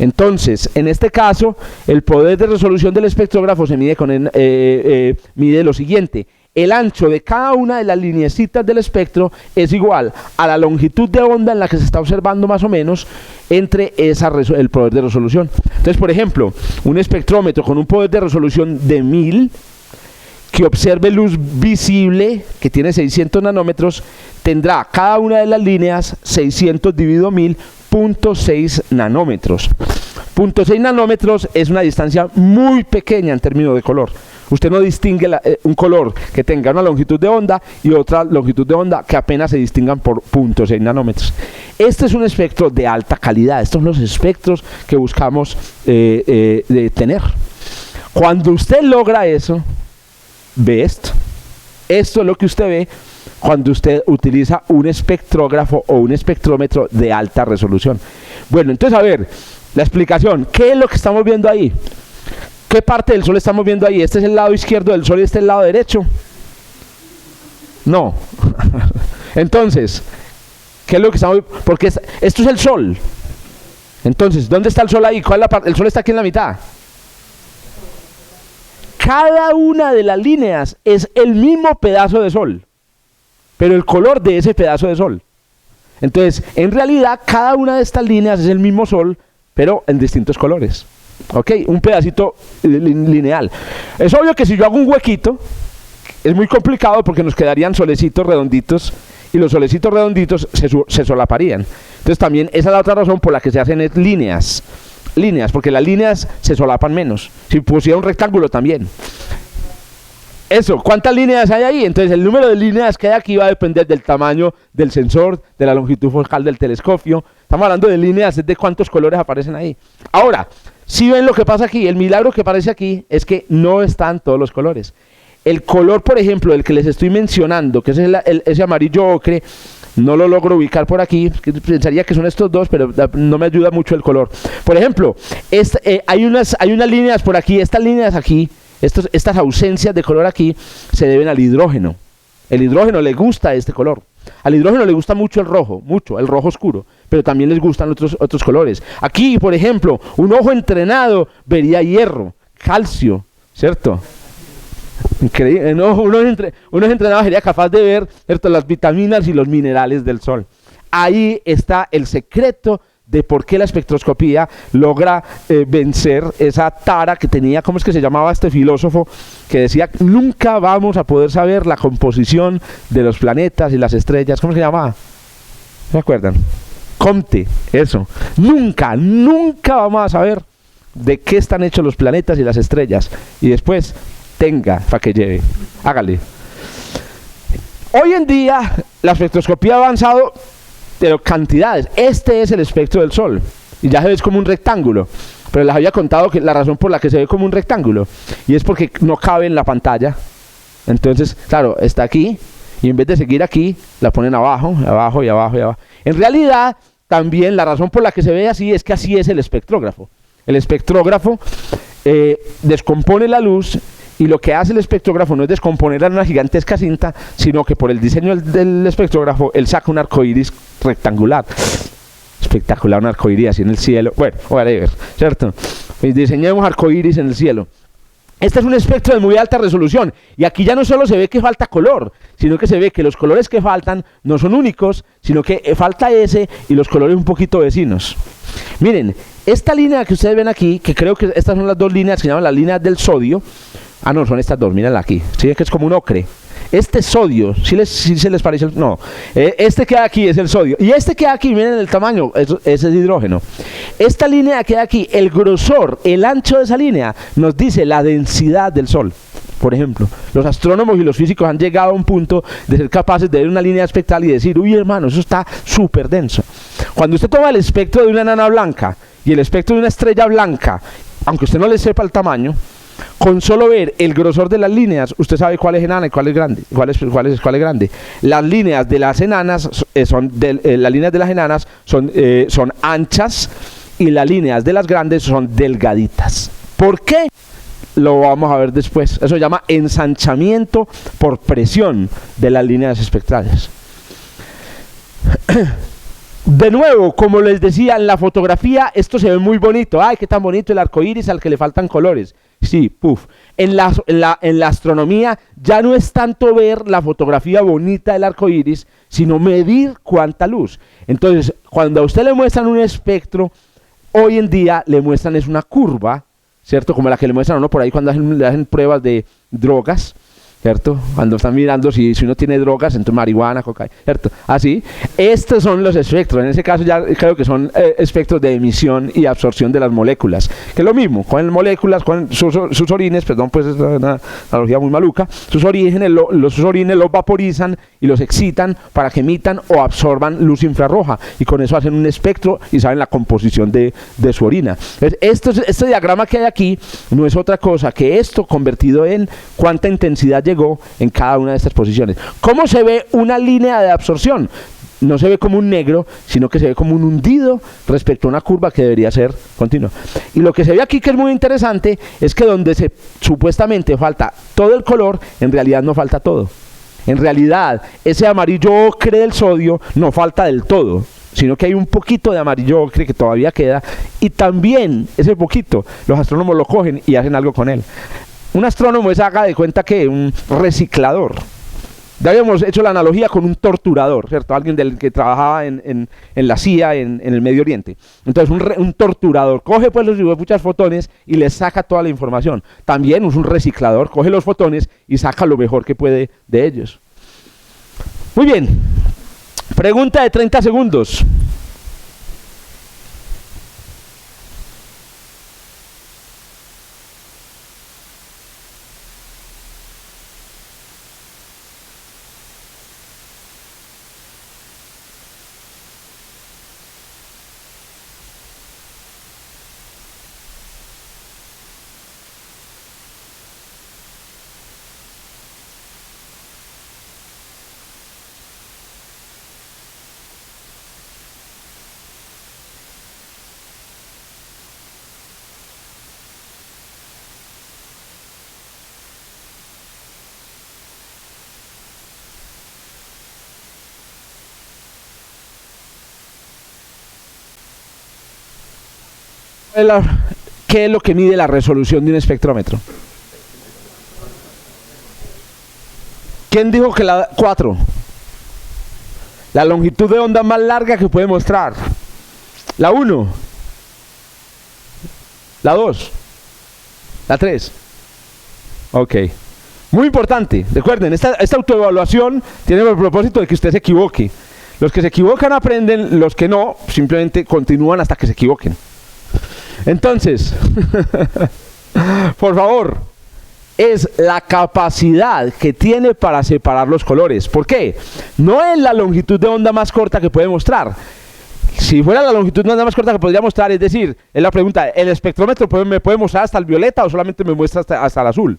Entonces, en este caso, el poder de resolución del espectrógrafo se mide mide lo siguiente: el ancho de cada una de las lineecitas del espectro es igual a la longitud de onda en la que se está observando más o menos entre el poder de resolución. Entonces, por ejemplo, un espectrómetro con un poder de resolución de 1000 que observe luz visible, que tiene 600 nanómetros, tendrá cada una de las líneas 600 dividido 1000, 0.6 nanómetros. 0.6 nanómetros es una distancia muy pequeña en términos de color. Usted no distingue un color que tenga una longitud de onda y otra longitud de onda que apenas se distingan por 0.6 nanómetros. Este es un espectro de alta calidad. Estos son los espectros que buscamos tener. Cuando usted logra eso, ve esto. Esto es lo que usted ve cuando usted utiliza un espectrógrafo o un espectrómetro de alta resolución. Bueno, entonces a ver, la explicación. ¿Qué es lo que estamos viendo ahí? ¿Qué parte del Sol estamos viendo ahí? ¿Este es el lado izquierdo del Sol y este es el lado derecho? No. Entonces, ¿qué es lo que estamos viendo? Porque esto es el Sol. Entonces, ¿dónde está el Sol ahí? ¿Cuál es la parte? El Sol está aquí en la mitad. Cada una de las líneas es el mismo pedazo de Sol, pero el color de ese pedazo de Sol. Entonces, en realidad, cada una de estas líneas es el mismo Sol, pero en distintos colores. ¿Ok? Un pedacito lineal. Es obvio que si yo hago un huequito, es muy complicado porque nos quedarían solecitos redonditos y los solecitos redonditos se solaparían. Entonces, también esa es la otra razón por la que se hacen líneas, porque las líneas se solapan menos. Si pusiera un rectángulo también. Eso, ¿cuántas líneas hay ahí? Entonces el número de líneas que hay aquí va a depender del tamaño del sensor, de la longitud focal del telescopio. Estamos hablando de líneas, de cuántos colores aparecen ahí. Ahora, si ven lo que pasa aquí, el milagro que aparece aquí es que no están todos los colores. El color, por ejemplo, del que les estoy mencionando, que es ese amarillo ocre, no lo logro ubicar por aquí, pensaría que son estos dos, pero no me ayuda mucho el color. Por ejemplo, hay unas líneas por aquí, estas líneas aquí, estas ausencias de color aquí, se deben al hidrógeno. El hidrógeno le gusta este color. Al hidrógeno le gusta mucho el rojo oscuro, pero también les gustan otros colores. Aquí, por ejemplo, un ojo entrenado vería hierro, calcio, ¿cierto? Increíble. Uno entrenado sería capaz de ver, ¿cierto?, las vitaminas y los minerales del Sol. Ahí está el secreto de por qué la espectroscopía logra vencer esa tara que tenía, ¿cómo es que se llamaba este filósofo? Que decía, nunca vamos a poder saber la composición de los planetas y las estrellas. ¿Cómo se llamaba? ¿Se acuerdan? Comte, eso. Nunca vamos a saber de qué están hechos los planetas y las estrellas. Y después, tenga, para que lleve. Hágale. Hoy en día, la espectroscopía ha avanzado, pero cantidades. Este es el espectro del Sol y ya se ve como un rectángulo, pero les había contado que la razón por la que se ve como un rectángulo y es porque no cabe en la pantalla. Entonces, claro, está aquí y en vez de seguir aquí, la ponen abajo. En realidad, también la razón por la que se ve así es que así es el espectrógrafo. El espectrógrafo descompone la luz. Y lo que hace el espectrógrafo no es descomponerla en una gigantesca cinta, sino que por el diseño del espectrógrafo, él saca un arco iris rectangular. Espectacular, un arcoíris así en el cielo. Bueno, whatever, ¿cierto? Pues diseñemos arcoíris en el cielo. Este es un espectro de muy alta resolución y aquí ya no solo se ve que falta color, sino que se ve que los colores que faltan no son únicos, sino que falta ese y los colores un poquito vecinos. Miren, esta línea que ustedes ven aquí, que creo que estas son las dos líneas que se llaman las líneas del sodio. Ah, no, son estas dos, mírenla aquí. ¿Sí? Que es como un ocre. Este sodio, ¿sí se les parece? No, este que hay aquí es el sodio. Y este que hay aquí, miren el tamaño, ese es hidrógeno. Esta línea que hay aquí, el grosor, el ancho de esa línea, nos dice la densidad del Sol. Por ejemplo, los astrónomos y los físicos han llegado a un punto de ser capaces de ver una línea espectral y decir, uy hermano, eso está súper denso. Cuando usted toma el espectro de una enana blanca y el espectro de una estrella blanca, aunque usted no le sepa el tamaño, con solo ver el grosor de las líneas, usted sabe cuál es enana y cuál es grande. Cuál es grande. Las líneas de las enanas las líneas de las enanas son anchas y las líneas de las grandes son delgaditas. ¿Por qué? Lo vamos a ver después. Eso se llama ensanchamiento por presión de las líneas espectrales. De nuevo, como les decía, en la fotografía esto se ve muy bonito. ¡Ay, qué tan bonito el arco iris al que le faltan colores! Sí, puf. En la astronomía ya no es tanto ver la fotografía bonita del arco iris, sino medir cuánta luz. Entonces, cuando a usted le muestran un espectro, hoy en día le muestran es una curva, ¿cierto? Como la que le muestran a uno por ahí cuando le hacen pruebas de drogas, ¿cierto? Cuando están mirando si uno tiene drogas, entonces marihuana, cocaína, ¿cierto? Así, estos son los espectros. En ese caso ya creo que son espectros de emisión y absorción de las moléculas, que es lo mismo, con moléculas, con sus orines, perdón, pues es una analogía muy maluca, sus orines los vaporizan y los excitan para que emitan o absorban luz infrarroja, y con eso hacen un espectro y saben la composición de su orina. Entonces, este diagrama que hay aquí no es otra cosa que esto convertido en cuánta intensidad llegó en cada una de estas posiciones. ¿Cómo se ve una línea de absorción? No se ve como un negro, sino que se ve como un hundido respecto a una curva que debería ser continua. Y lo que se ve aquí, que es muy interesante, es que donde supuestamente falta todo el color, en realidad no falta todo. En realidad, ese amarillo ocre del sodio no falta del todo, sino que hay un poquito de amarillo ocre que todavía queda, y también ese poquito los astrónomos lo cogen y hacen algo con él. Un astrónomo es, haga de cuenta que un reciclador. Ya habíamos hecho la analogía con un torturador, ¿cierto? Alguien que trabajaba en la CIA en el Medio Oriente. Entonces un torturador coge pues los muchos fotones y les saca toda la información. También un reciclador coge los fotones y saca lo mejor que puede de ellos. Muy bien. Pregunta de 30 segundos. ¿Qué es lo que mide la resolución de un espectrómetro? ¿Quién dijo que la 4? La longitud de onda más larga que puede mostrar. La 1. La 2. La 3. Ok. Muy importante. Recuerden, esta autoevaluación tiene el propósito de que usted se equivoque. Los que se equivocan aprenden, los que no, simplemente continúan hasta que se equivoquen. Entonces, por favor, es la capacidad que tiene para separar los colores. ¿Por qué? No es la longitud de onda más corta que puede mostrar. Si fuera la longitud de onda más corta que podría mostrar, es decir, es la pregunta, ¿el espectrómetro me puede mostrar hasta el violeta o solamente me muestra hasta el azul?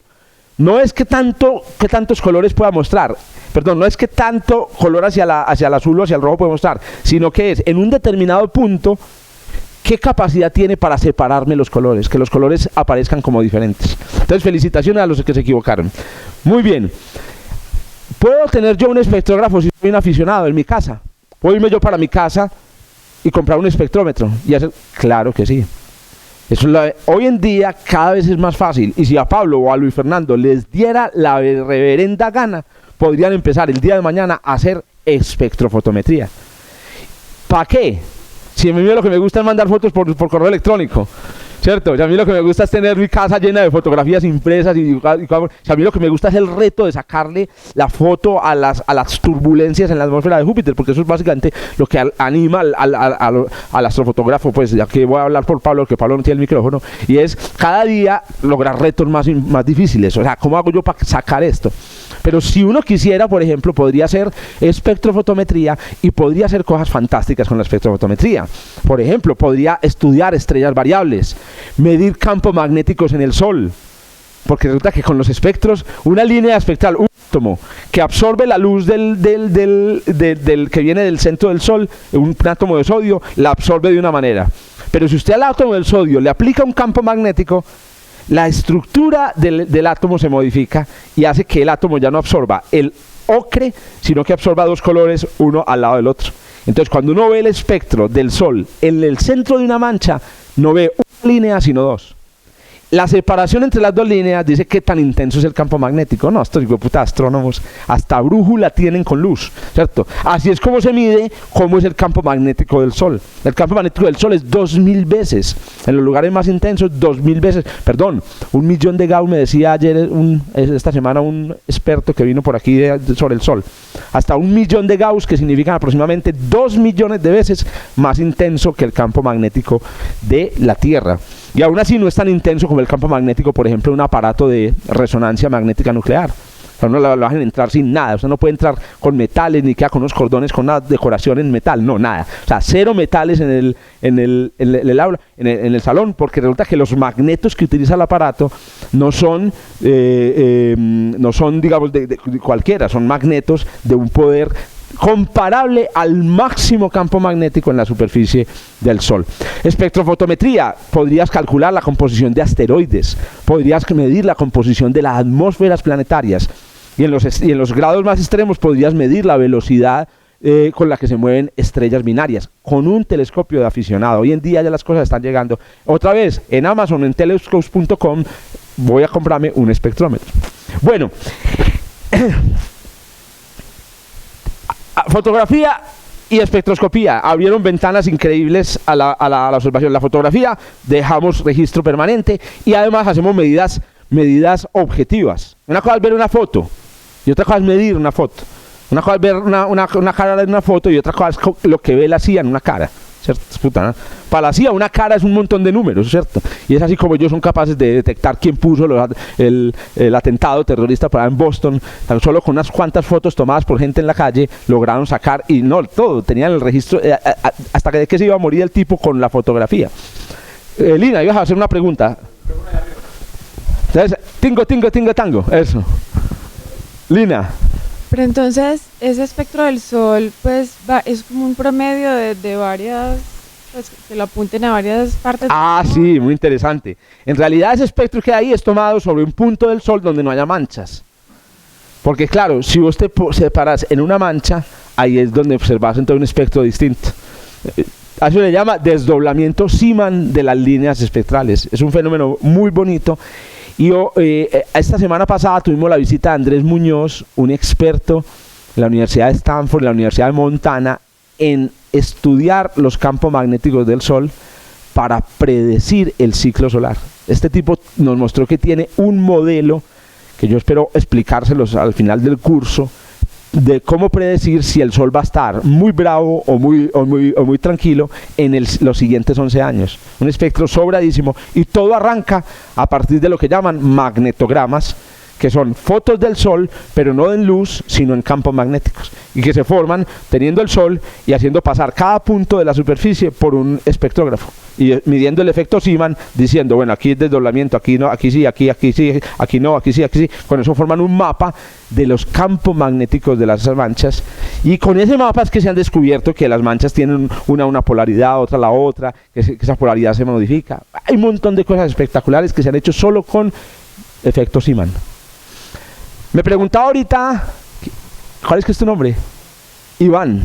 No es que tantos colores pueda mostrar, perdón, no es que tanto color hacia el azul o hacia el rojo puede mostrar, sino que es en un determinado punto qué capacidad tiene para separarme los colores, que los colores aparezcan como diferentes. Entonces, felicitaciones a los que se equivocaron. Muy bien. ¿Puedo tener yo un espectrógrafo si soy un aficionado en mi casa? ¿Puedo irme yo para mi casa y comprar un espectrómetro y hacer, claro que sí. Hoy en día cada vez es más fácil, y si a Pablo o a Luis Fernando les diera la reverenda gana, podrían empezar el día de mañana a hacer espectrofotometría. ¿Para qué? Si a mí lo que me gusta es mandar fotos por correo electrónico, ¿cierto? Y a mí lo que me gusta es tener mi casa llena de fotografías impresas y a mí lo que me gusta es el reto de sacarle la foto a las turbulencias en la atmósfera de Júpiter, porque eso es básicamente lo que anima al astrofotógrafo, pues ya que voy a hablar por Pablo, que Pablo no tiene el micrófono, y es cada día lograr retos más difíciles. O sea, ¿cómo hago yo para sacar esto? Pero si uno quisiera, por ejemplo, podría hacer espectrofotometría y podría hacer cosas fantásticas con la espectrofotometría. Por ejemplo, podría estudiar estrellas variables, medir campos magnéticos en el Sol, porque resulta que con los espectros, una línea espectral, un átomo que absorbe la luz que viene del centro del Sol, un átomo de sodio, la absorbe de una manera. Pero si usted al átomo del sodio le aplica un campo magnético, la estructura del átomo se modifica y hace que el átomo ya no absorba el ocre, sino que absorba dos colores uno al lado del otro. Entonces, cuando uno ve el espectro del Sol en el centro de una mancha, no ve una línea, sino dos. La separación entre las dos líneas dice qué tan intenso es el campo magnético. No, estos puta astrónomos hasta brújula tienen con luz, ¿cierto? Así es como se mide cómo es el campo magnético del Sol. El campo magnético del Sol es 2000 veces, en los lugares más intensos, 2000 veces, perdón, 1.000.000 de Gauss, me decía ayer, esta semana, un experto que vino por aquí sobre el Sol. Hasta 1.000.000 de Gauss, que significan aproximadamente 2 millones de veces más intenso que el campo magnético de la Tierra. Y aún así no es tan intenso como el campo magnético, por ejemplo, de un aparato de resonancia magnética nuclear. O sea, no lo hacen entrar sin nada. O sea, no puede entrar con metales, ni queda con unos cordones, con una decoración en metal. No, nada. O sea, cero metales en el aula, en el salón, porque resulta que los magnetos que utiliza el aparato no son, digamos, de cualquiera. Son magnetos de un poder comparable al máximo campo magnético en la superficie del Sol. Espectrofotometría, podrías calcular la composición de asteroides, podrías medir la composición de las atmósferas planetarias y en los grados más extremos podrías medir la velocidad con la que se mueven estrellas binarias con un telescopio de aficionado. Hoy en día ya las cosas están llegando. Otra vez, en Amazon, en telescopes.com, voy a comprarme un espectrómetro. Bueno, fotografía y espectroscopía abrieron ventanas increíbles a la observación. La fotografía dejamos registro permanente y además hacemos medidas objetivas. Una cosa es ver una foto y otra cosa es medir una foto. Una cosa es ver una cara en una foto y otra cosa es lo que ve la CIA en una cara, ¿cierto? Puta, ¿no? Para la CIA una cara es un montón de números, ¿cierto? Y es así como ellos son capaces de detectar quién puso el atentado terrorista por allá en Boston. Tan solo con unas cuantas fotos tomadas por gente en la calle lograron sacar, y no todo, tenían el registro hasta que se iba a morir el tipo con la fotografía. Lina, ibas a hacer una pregunta. Entonces, tingo, eso. Lina. Pero entonces, ese espectro del Sol, pues, es como un promedio de varias, pues, que lo apunten a varias partes. Ah, sí, muy interesante. En realidad, ese espectro que hay es tomado sobre un punto del Sol donde no haya manchas. Porque, claro, si vos te separas en una mancha, ahí es donde observas entonces un espectro distinto. A eso le llama desdoblamiento Zeeman de las líneas espectrales. Es un fenómeno muy bonito. Y esta semana pasada tuvimos la visita de Andrés Muñoz, un experto en la Universidad de Stanford, en la Universidad de Montana, en estudiar los campos magnéticos del Sol para predecir el ciclo solar. Este tipo nos mostró que tiene un modelo, que yo espero explicárselos al final del curso, de cómo predecir si el Sol va a estar muy bravo o muy tranquilo en los siguientes 11 años. Un espectro sobradísimo, y todo arranca a partir de lo que llaman magnetogramas, que son fotos del Sol, pero no en luz, sino en campos magnéticos, y que se forman teniendo el Sol y haciendo pasar cada punto de la superficie por un espectrógrafo, y midiendo el efecto Zeeman, diciendo, bueno, aquí es desdoblamiento, aquí no, aquí sí, aquí sí, aquí no, aquí sí, aquí sí. Con eso forman un mapa de los campos magnéticos de las manchas, y con ese mapa es que se han descubierto que las manchas tienen una polaridad, otra la otra, que esa polaridad se modifica. Hay un montón de cosas espectaculares que se han hecho solo con efecto Zeeman. Me preguntaba ahorita, ¿cuál es que es tu nombre? Iván.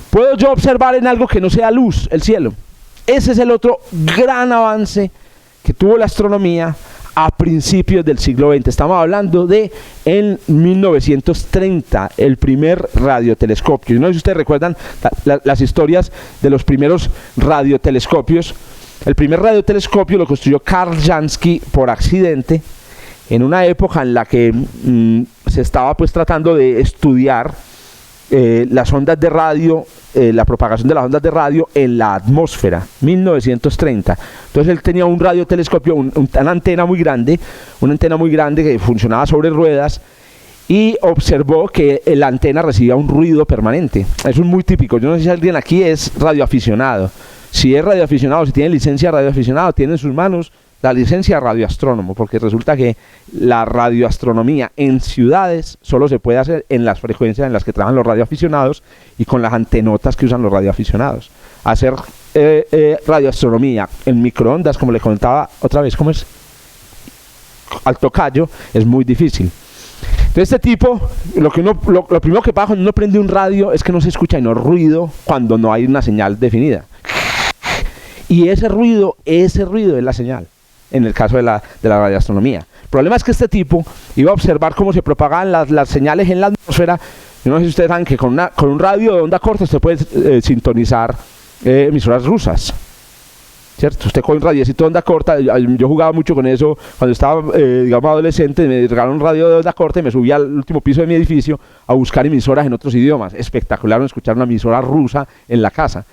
Puedo yo observar en algo que no sea luz, el cielo. Ese es el otro gran avance que tuvo la astronomía a principios del siglo XX. Estamos hablando de en 1930, el primer radiotelescopio. Yo no sé si ustedes recuerdan las historias de los primeros radiotelescopios. El primer radiotelescopio lo construyó Karl Jansky por accidente, en una época en la que se estaba pues tratando de estudiar las ondas de radio, la propagación de las ondas de radio en la atmósfera, 1930. Entonces él tenía un radiotelescopio, una antena muy grande que funcionaba sobre ruedas, y observó que la antena recibía un ruido permanente. Eso es muy típico. Yo no sé si alguien aquí es radioaficionado. Si es radioaficionado, si tiene licencia de radioaficionado, tiene en sus manos la licencia de radioastrónomo, porque resulta que la radioastronomía en ciudades solo se puede hacer en las frecuencias en las que trabajan los radioaficionados y con las antenotas que usan los radioaficionados. Hacer radioastronomía en microondas, como le contaba otra vez, ¿cómo es? Al tocayo, es muy difícil. Entonces este tipo, lo primero que pasa cuando uno prende un radio es que no se escucha no ruido cuando no hay una señal definida. Y ese ruido es la señal, en el caso de la radioastronomía. El problema es que este tipo iba a observar cómo se propagaban las señales en la atmósfera. Yo no sé si ustedes saben que con un radio de onda corta usted puede sintonizar emisoras rusas, ¿cierto? Usted con un radiecito de onda corta, yo jugaba mucho con eso cuando estaba, digamos, adolescente. Me regalaron un radio de onda corta y me subí al último piso de mi edificio a buscar emisoras en otros idiomas. Espectacular escuchar una emisora rusa en la casa.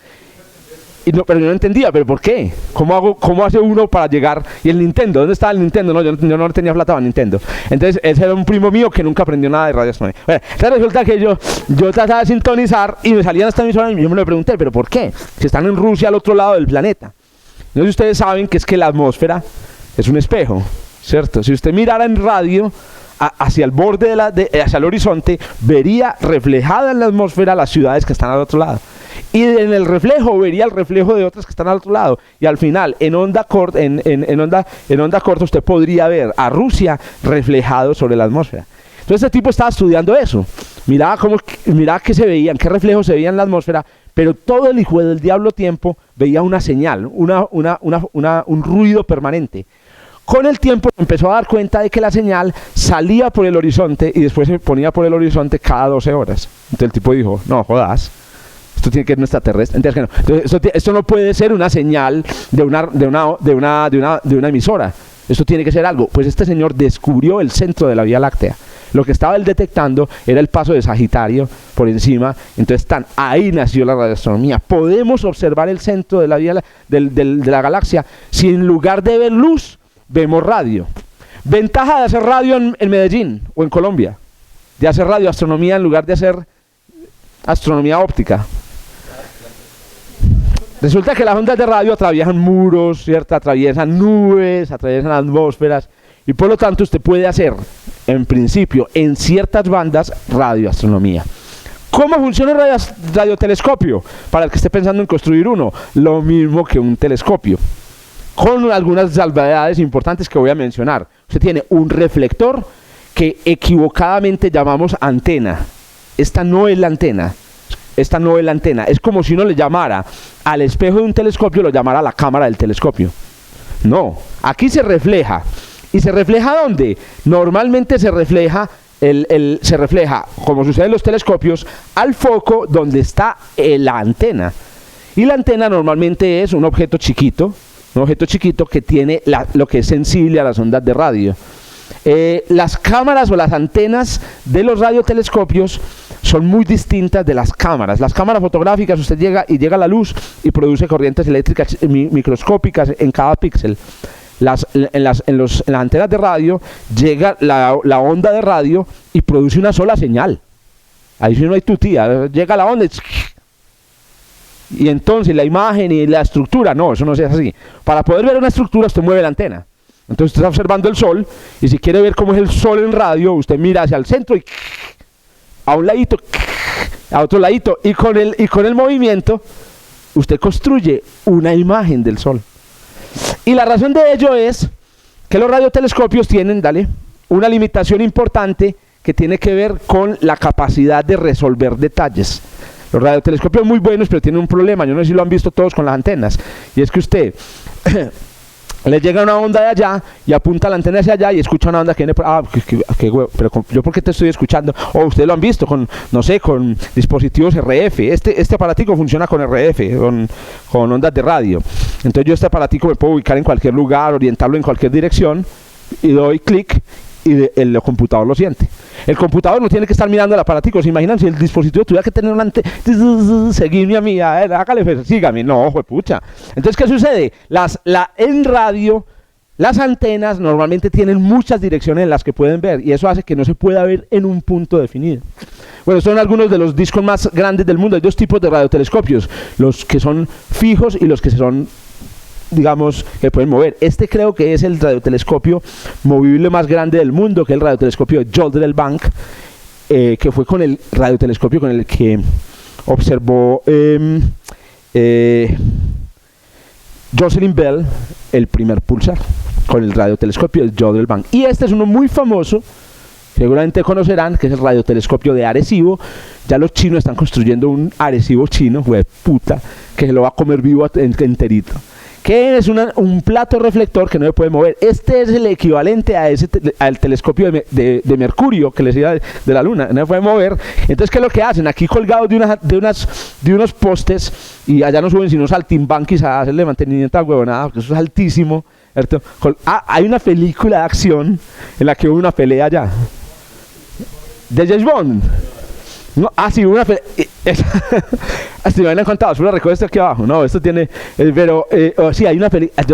Pero yo no entendía, ¿pero por qué? ¿Cómo hace uno para llegar? Y el Nintendo, ¿dónde estaba el Nintendo? No, yo no tenía plata para Nintendo. Entonces, ese era un primo mío que nunca aprendió nada de radioastronomía. Bueno, entonces resulta que yo trataba de sintonizar y me salían esta emisora y yo me lo pregunté, ¿pero por qué? Si están en Rusia, al otro lado del planeta. No sé si ustedes saben que es que la atmósfera es un espejo, ¿cierto? Si usted mirara en radio hacia el borde hacia el horizonte, vería reflejada en la atmósfera las ciudades que están al otro lado. Y en el reflejo vería el reflejo de otras que están al otro lado. Y al final, en onda corta, usted podría ver a Rusia reflejado sobre la atmósfera. Entonces este tipo estaba estudiando eso. Miraba qué se veían, qué reflejos se veían en la atmósfera, pero todo el hijo del diablo tiempo veía una señal, un ruido permanente. Con el tiempo empezó a dar cuenta de que la señal salía por el horizonte y después se ponía por el horizonte cada 12 horas. Entonces el tipo dijo, no jodas, esto tiene que ser un extraterrestre. Entonces, esto no puede ser una señal de una emisora. Esto tiene que ser algo. Pues este señor descubrió el centro de la Vía Láctea. Lo que estaba él detectando era el paso de Sagitario por encima. Entonces ahí nació la radioastronomía. Podemos observar el centro de la Vía de la galaxia. Si en lugar de ver luz, vemos radio. Ventaja de hacer radio en Medellín o en Colombia. De hacer radioastronomía en lugar de hacer astronomía óptica. Resulta que las ondas de radio atraviesan muros, ¿cierto? Atraviesan nubes, atraviesan atmósferas, y por lo tanto usted puede hacer, en principio, en ciertas bandas, radioastronomía. ¿Cómo funciona el radiotelescopio? Para el que esté pensando en construir uno, lo mismo que un telescopio, con algunas salvedades importantes que voy a mencionar. Usted tiene un reflector que equivocadamente llamamos antena. Esta no es la antena. Es como si uno le llamara al espejo de un telescopio, lo llamara a la cámara del telescopio. No, aquí se refleja. ¿Y se refleja dónde? Normalmente se refleja, como sucede en los telescopios, al foco donde está la antena. Y la antena normalmente es un objeto chiquito que tiene lo que es sensible a las ondas de radio. Las cámaras o las antenas de los radiotelescopios son muy distintas de las cámaras. Las cámaras fotográficas, usted llega la luz y produce corrientes eléctricas microscópicas en cada píxel. En las antenas de radio llega la onda de radio y produce una sola señal. Ahí sí no hay tutía, llega la onda y entonces la imagen y la estructura, no, eso no es así. Para poder ver una estructura usted mueve la antena. Entonces usted está observando el sol, y si quiere ver cómo es el sol en radio, usted mira hacia el centro y a un ladito, a otro ladito, y con el movimiento usted construye una imagen del sol. Y la razón de ello es que los radiotelescopios tienen, una limitación importante que tiene que ver con la capacidad de resolver detalles. Los radiotelescopios muy buenos, pero tienen un problema, yo no sé si lo han visto todos con las antenas, y es que usted le llega una onda de allá y apunta la antena hacia allá y escucha una onda que viene por... qué huevo, pero yo ¿por qué te estoy escuchando? O ustedes lo han visto con, no sé, con dispositivos RF. Este aparatico funciona con RF, con ondas de radio. Entonces yo este aparatico me puedo ubicar en cualquier lugar, orientarlo en cualquier dirección y doy clic y el computador lo siente. El computador no tiene que estar mirando el aparatico. ¿Se imaginan si el dispositivo tuviera que tener una antena? Seguirme a mí, a ver, hágale, sígame. No, juepucha. Entonces, ¿qué sucede? En radio, las antenas normalmente tienen muchas direcciones en las que pueden ver y eso hace que no se pueda ver en un punto definido. Bueno, son algunos de los discos más grandes del mundo. Hay dos tipos de radiotelescopios, los que son fijos y los que son, digamos, que pueden mover. Este creo que es el radiotelescopio movible más grande del mundo, que es el radiotelescopio de Jodrell Bank, que fue con el radiotelescopio con el que observó Jocelyn Bell el primer pulsar, con el radiotelescopio de Jodrell Bank. Y este es uno muy famoso, seguramente conocerán, que es el radiotelescopio de Arecibo. Ya los chinos están construyendo un Arecibo chino, puta, que se lo va a comer vivo enterito, que es un plato reflector que no se puede mover. Este es el equivalente a al telescopio de Mercurio, que les decía de la Luna, no se puede mover. Entonces, ¿qué es lo que hacen? Aquí colgados de unos postes, y allá no suben sino saltimbanquis a hacerle mantenimiento a huevonada, porque eso es altísimo, ¿cierto? Hay una película de acción en la que hubo una pelea allá, de James Bond. No, sí, una así me han contado, solo recuerdo esto aquí abajo. No, esto tiene, pero sí, hay una película.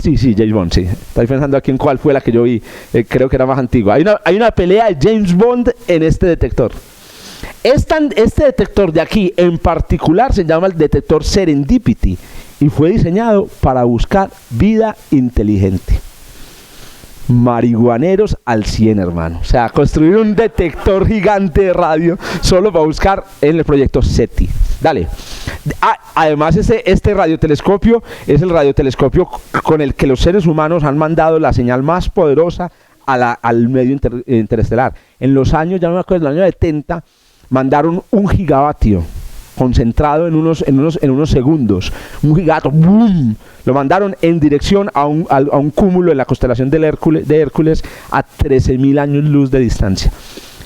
Sí, James Bond, sí. Estoy pensando aquí en cuál fue la que yo vi, creo que era más antigua. Hay una pelea de James Bond en este detector. Este detector de aquí en particular se llama el detector Serendipity y fue diseñado para buscar vida inteligente. Marihuaneros al 100, hermano. O sea, construir un detector gigante de radio solo para buscar en el proyecto SETI. Dale. Además, este radiotelescopio es el radiotelescopio con el que los seres humanos han mandado la señal más poderosa al medio interestelar. En los años, ya no me acuerdo, en el año 70, mandaron 1 gigavatio concentrado en unos segundos. 1 gigavatio, ¡boom! Lo mandaron en dirección a un cúmulo en la constelación de Hércules a 13.000 años luz de distancia.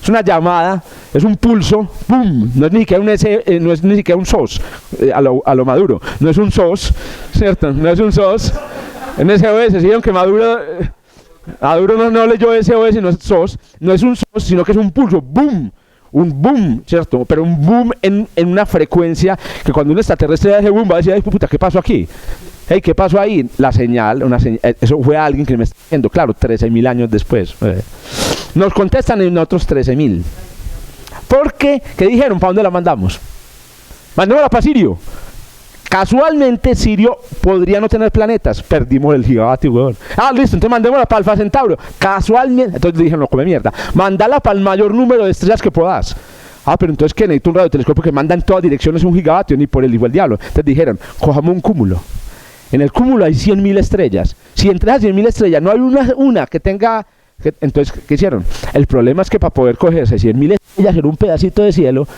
Es una llamada, es un pulso, ¡boom! No es ni siquiera un SOS, a lo Maduro. No es un SOS, ¿cierto? No es un SOS. En SOS, ¿sí? Aunque Maduro no leyó SOS, no es SOS. No es un SOS, sino que es un pulso, ¡boom! Un boom, ¿cierto? Pero un boom en una frecuencia que cuando un extraterrestre hace boom va a decir, ay puta, ¿qué pasó aquí? Hey, ¿qué pasó ahí? La señal, eso fue alguien que me está diciendo, claro, 13.000 años después. Nos contestan en otros 13.000. ¿Por qué? ¿Qué dijeron? ¿Para dónde la mandamos? Mandémosla para Sirio. Casualmente Sirio podría no tener planetas, perdimos el gigavatio, weón. Listo, entonces mandémosla para Alfa Centauro. Casualmente, entonces dijeron, no come mierda, mandala para el mayor número de estrellas que puedas. Pero entonces ¿qué? Necesito un radiotelescopio que manda en todas direcciones 1 gigavatio, ni por el hijo del diablo. Entonces dijeron, cojamos un cúmulo. En el cúmulo hay 100.000 estrellas. Si entre esas 100.000 estrellas no hay una que tenga... Entonces, ¿qué hicieron? El problema es que para poder cogerse 100.000 estrellas en un pedacito de cielo,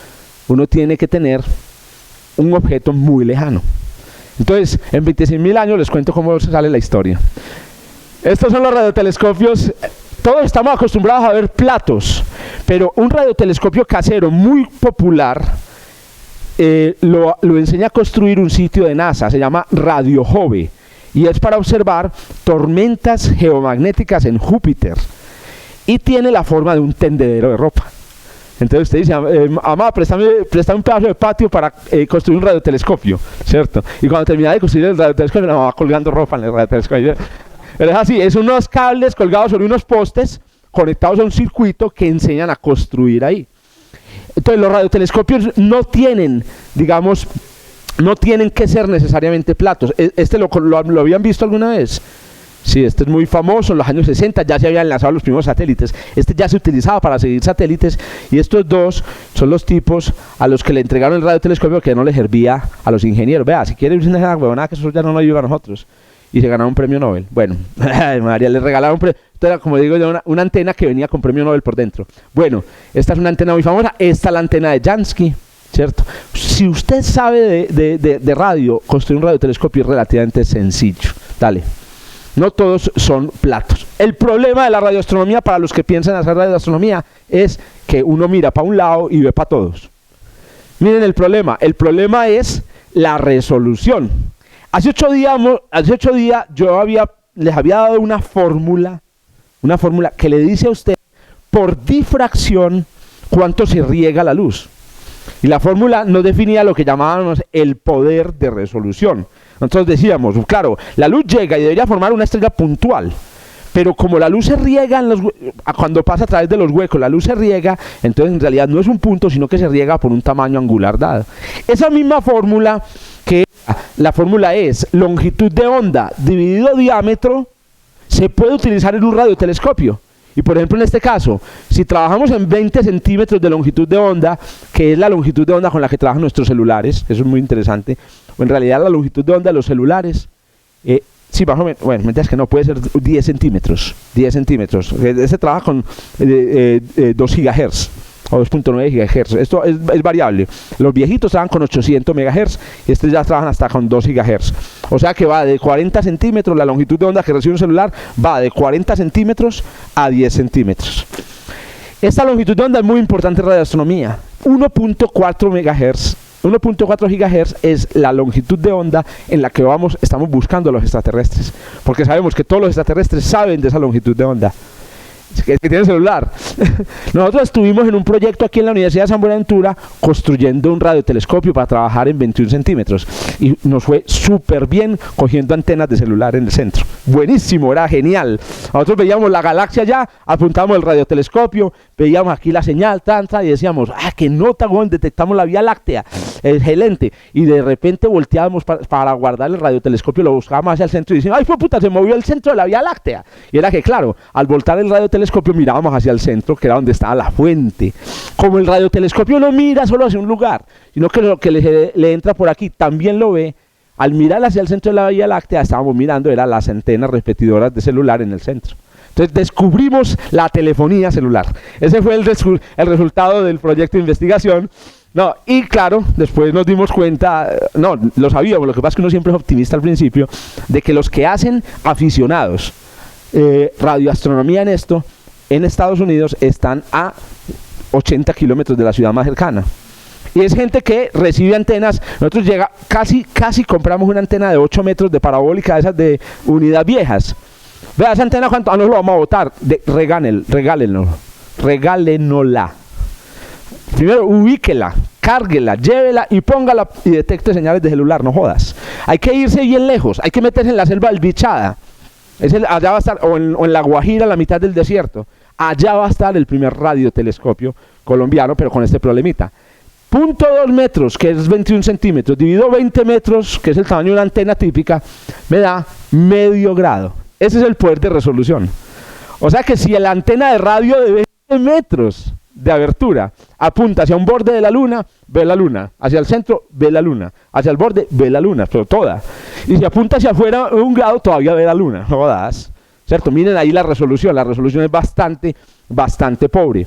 uno tiene que tener un objeto muy lejano. Entonces, en 26.000 años les cuento cómo sale la historia. Estos son los radiotelescopios. Todos estamos acostumbrados a ver platos, pero un radiotelescopio casero muy popular lo enseña a construir un sitio de NASA, se llama Radio Jove, y es para observar tormentas geomagnéticas en Júpiter, y tiene la forma de un tendedero de ropa. Entonces usted dice, mamá, préstame un pedazo de patio para construir un radiotelescopio, ¿cierto? Y cuando termina de construir el radiotelescopio, la mamá colgando ropa en el radiotelescopio. Pero es así, es unos cables colgados sobre unos postes conectados a un circuito que enseñan a construir ahí. Entonces los radiotelescopios no tienen, digamos, no tienen que ser necesariamente platos. ¿Lo habían visto alguna vez? Sí, este es muy famoso. En los años 60 ya se habían lanzado los primeros satélites. Este ya se utilizaba para seguir satélites, y estos dos son los tipos a los que le entregaron el radiotelescopio que no les servía a los ingenieros. Vea, si quieren una huevonada, que eso ya no nos ayuda a nosotros. Y se ganaron un premio Nobel. Bueno, María, les regalaron un premio. Esto era, como digo yo, una antena que venía con premio Nobel por dentro. Bueno, esta es una antena muy famosa. Esta es la antena de Jansky. ¿cierto? Si usted sabe de radio, construir un radiotelescopio es relativamente sencillo. Dale. No todos son platos. El problema de la radioastronomía, para los que piensan hacer radioastronomía, es que uno mira para un lado y ve para todos. Miren el problema es la resolución. Hace 8 días yo les había dado una fórmula que le dice a usted por difracción cuánto se riega la luz. Y la fórmula nos definía lo que llamábamos el poder de resolución. Nosotros decíamos, claro, la luz llega y debería formar una estrella puntual, pero como la luz se riega cuando pasa a través de los huecos, la luz se riega, entonces en realidad no es un punto, sino que se riega por un tamaño angular dado. Esa misma fórmula, la fórmula es longitud de onda dividido diámetro, se puede utilizar en un radiotelescopio. Y por ejemplo en este caso, si trabajamos en 20 centímetros de longitud de onda, que es la longitud de onda con la que trabajan nuestros celulares, eso es muy interesante, o en realidad la longitud de onda de los celulares, sí, más o menos, bueno, mentiras que no, puede ser 10 centímetros, ese trabaja con 2 gigahertz o 2.9 gigahertz, esto es variable. Los viejitos trabajan con 800 megahertz y estos ya trabajan hasta con 2 gigahertz, o sea que va de 40 centímetros, la longitud de onda que recibe un celular va de 40 centímetros a 10 centímetros. Esta longitud de onda es muy importante en radioastronomía. 1.4 megahertz, 1.4 gigahertz es la longitud de onda en la que estamos buscando a los extraterrestres, porque sabemos que todos los extraterrestres saben de esa longitud de onda. Que tiene celular. Nosotros estuvimos en un proyecto aquí en la Universidad de San Buenaventura construyendo un radiotelescopio para trabajar en 21 centímetros y nos fue súper bien cogiendo antenas de celular en el centro. Buenísimo, era genial. Nosotros veíamos la galaxia allá, apuntamos el radiotelescopio, veíamos aquí la señal, y decíamos, qué nota, güey, detectamos la Vía Láctea, excelente. Y de repente volteábamos para guardar el radiotelescopio, lo buscábamos hacia el centro y decíamos, ¡ay, fue puta, se movió el centro de la Vía Láctea! Y era que, claro, al voltar el radiotelescopio mirábamos hacia el centro, que era donde estaba la fuente. Como el radiotelescopio no mira solo hacia un lugar, sino que lo que le entra por aquí también lo ve, al mirar hacia el centro de la Vía Láctea, estábamos mirando, eran las antenas repetidoras de celular en el centro. Entonces descubrimos la telefonía celular. Ese fue el resultado del proyecto de investigación. No, y claro, después nos dimos cuenta, no, lo sabíamos, lo que pasa es que uno siempre es optimista al principio, de que los que hacen aficionados radioastronomía en esto, en Estados Unidos, están a 80 kilómetros de la ciudad más cercana. Y es gente que recibe antenas. Nosotros casi compramos una antena de 8 metros de parabólica, esas de unidad viejas. Vea, esa antena, ¿cuánto? No lo vamos a botar. Regálenosla. Primero, ubíquela, cárguela, llévela y póngala y detecte señales de celular, no jodas. Hay que irse bien lejos, hay que meterse en la selva del Bichada. Allá va a estar, o en la Guajira, la mitad del desierto. Allá va a estar el primer radiotelescopio colombiano, pero con este problemita. 0.2 metros, que es 21 centímetros, dividido 20 metros, que es el tamaño de una antena típica, me da medio grado. Ese es el poder de resolución. O sea que si la antena de radio de 20 metros de abertura apunta hacia un borde de la luna, ve la luna, hacia el centro, ve la luna, hacia el borde, ve la luna, pero toda. Y si apunta hacia afuera un grado, todavía ve la luna, no jodas, ¿cierto? Miren ahí la resolución es bastante pobre.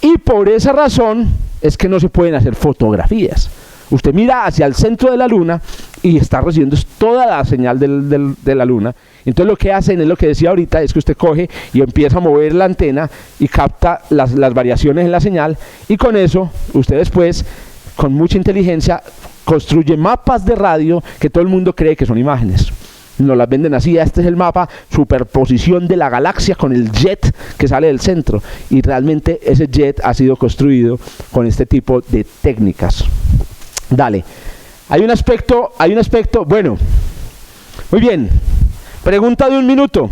Y por esa razón es que no se pueden hacer fotografías. Usted mira hacia el centro de la luna y está recibiendo toda la señal de la luna. Entonces lo que hacen es lo que decía ahorita, es que usted coge y empieza a mover la antena y capta las variaciones en la señal, y con eso usted después, con mucha inteligencia, construye mapas de radio que todo el mundo cree que son imágenes. Nos las venden así: este es el mapa, superposición de la galaxia con el jet que sale del centro, y realmente ese jet ha sido construido con este tipo de técnicas. Dale, hay un aspecto, bueno, muy bien, pregunta de 1 minuto.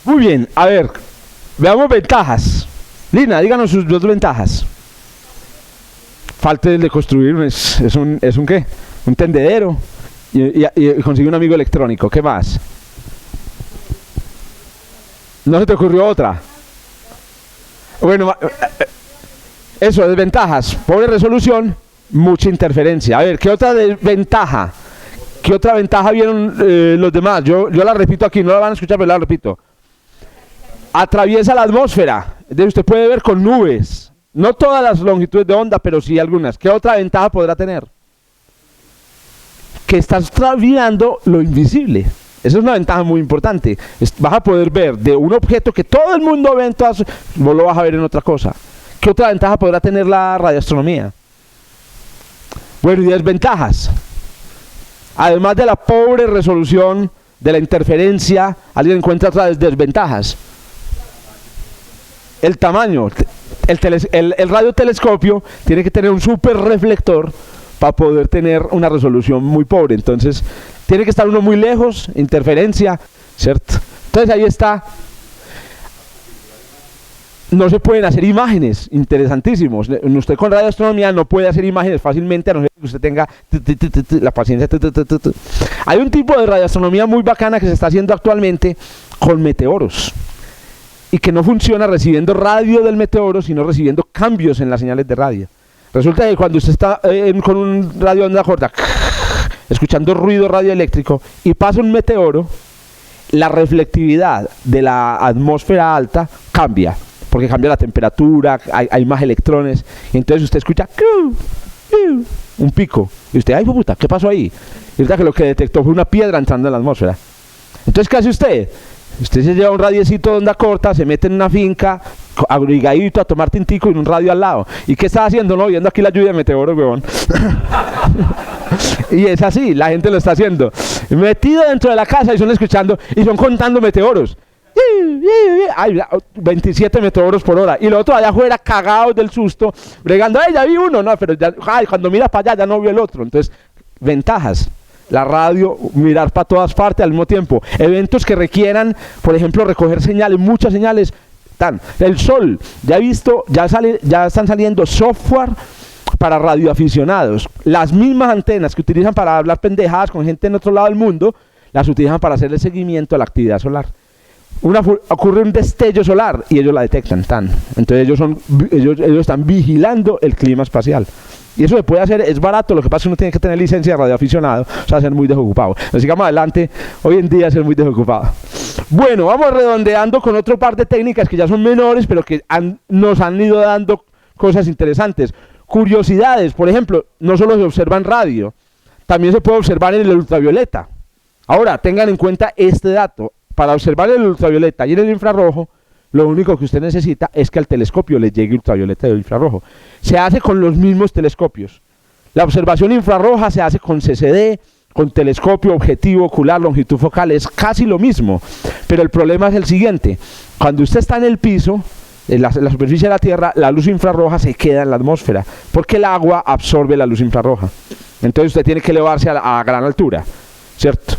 Muy bien, a ver, veamos ventajas. Lina, díganos sus 2 ventajas. Falta el de construir, es un ¿qué? Un tendedero y conseguir un amigo electrónico. ¿Qué más? ¿No se te ocurrió otra? Bueno, eso, desventajas. Pobre resolución, mucha interferencia. A ver, ¿qué otra desventaja? ¿Qué otra ventaja vieron los demás? Yo la repito aquí, no la van a escuchar, pero la repito. Atraviesa la atmósfera. Usted puede ver con nubes. No todas las longitudes de onda, pero sí algunas. ¿Qué otra ventaja podrá tener? Que estás mirando lo invisible. Esa es una ventaja muy importante. Vas a poder ver de un objeto que todo el mundo ve en todas, vos lo vas a ver en otra cosa. ¿Qué otra ventaja podrá tener la radioastronomía? Bueno, y desventajas. Además de la pobre resolución, de la interferencia, alguien encuentra otras desventajas. El tamaño. El radiotelescopio tiene que tener un super reflector para poder tener una resolución muy pobre. Entonces, tiene que estar uno muy lejos, interferencia, ¿cierto? Entonces, ahí está. No se pueden hacer imágenes, interesantísimos. Usted con radioastronomía no puede hacer imágenes fácilmente, a no ser que usted tenga la paciencia. Hay un tipo de radioastronomía muy bacana que se está haciendo actualmente con meteoros. Y que no funciona recibiendo radio del meteoro, sino recibiendo cambios en las señales de radio. Resulta que cuando usted está con un radio de onda corta, escuchando ruido radioeléctrico, y pasa un meteoro, la reflectividad de la atmósfera alta cambia, porque cambia la temperatura, hay más electrones, y entonces usted escucha un pico, y usted, ay puta, ¿qué pasó ahí? Y resulta que lo que detectó fue una piedra entrando en la atmósfera. Entonces, ¿qué hace usted? Usted se lleva un radiecito de onda corta, se mete en una finca, abrigadito a tomar tintico y un radio al lado. ¿Y qué está haciendo? No, viendo aquí la lluvia de meteoros, huevón. Y es así, la gente lo está haciendo. Metido dentro de la casa y son escuchando, y son contando meteoros. Ay, 27 meteoros por hora. Y los otros allá afuera cagados del susto, bregando, ay, ya vi uno. No, pero ya, ay, cuando mira para allá ya no vio el otro. Entonces, ventajas. La radio, mirar para todas partes al mismo tiempo. Eventos que requieran, por ejemplo, recoger señales, muchas señales. El sol, ya he visto, ya están saliendo software para radioaficionados. Las mismas antenas que utilizan para hablar pendejadas con gente en otro lado del mundo, las utilizan para hacerle seguimiento a la actividad solar. Ocurre un destello solar y ellos la detectan. Entonces ellos están vigilando el clima espacial. Y eso se puede hacer, es barato, lo que pasa es que uno tiene que tener licencia de radioaficionado, o sea, ser muy desocupado. Así que más adelante, hoy en día ser muy desocupado. Bueno, vamos redondeando con otro par de técnicas que ya son menores, pero que nos han ido dando cosas interesantes. Curiosidades, por ejemplo, no solo se observa en radio, también se puede observar en el ultravioleta. Ahora, tengan en cuenta este dato, para observar el ultravioleta y en el infrarrojo, lo único que usted necesita es que al telescopio le llegue ultravioleta y infrarrojo. Se hace con los mismos telescopios. La observación infrarroja se hace con CCD, con telescopio, objetivo, ocular, longitud focal, es casi lo mismo. Pero el problema es el siguiente: cuando usted está en el piso, en la superficie de la Tierra, la luz infrarroja se queda en la atmósfera, porque el agua absorbe la luz infrarroja. Entonces usted tiene que elevarse a gran altura, ¿cierto?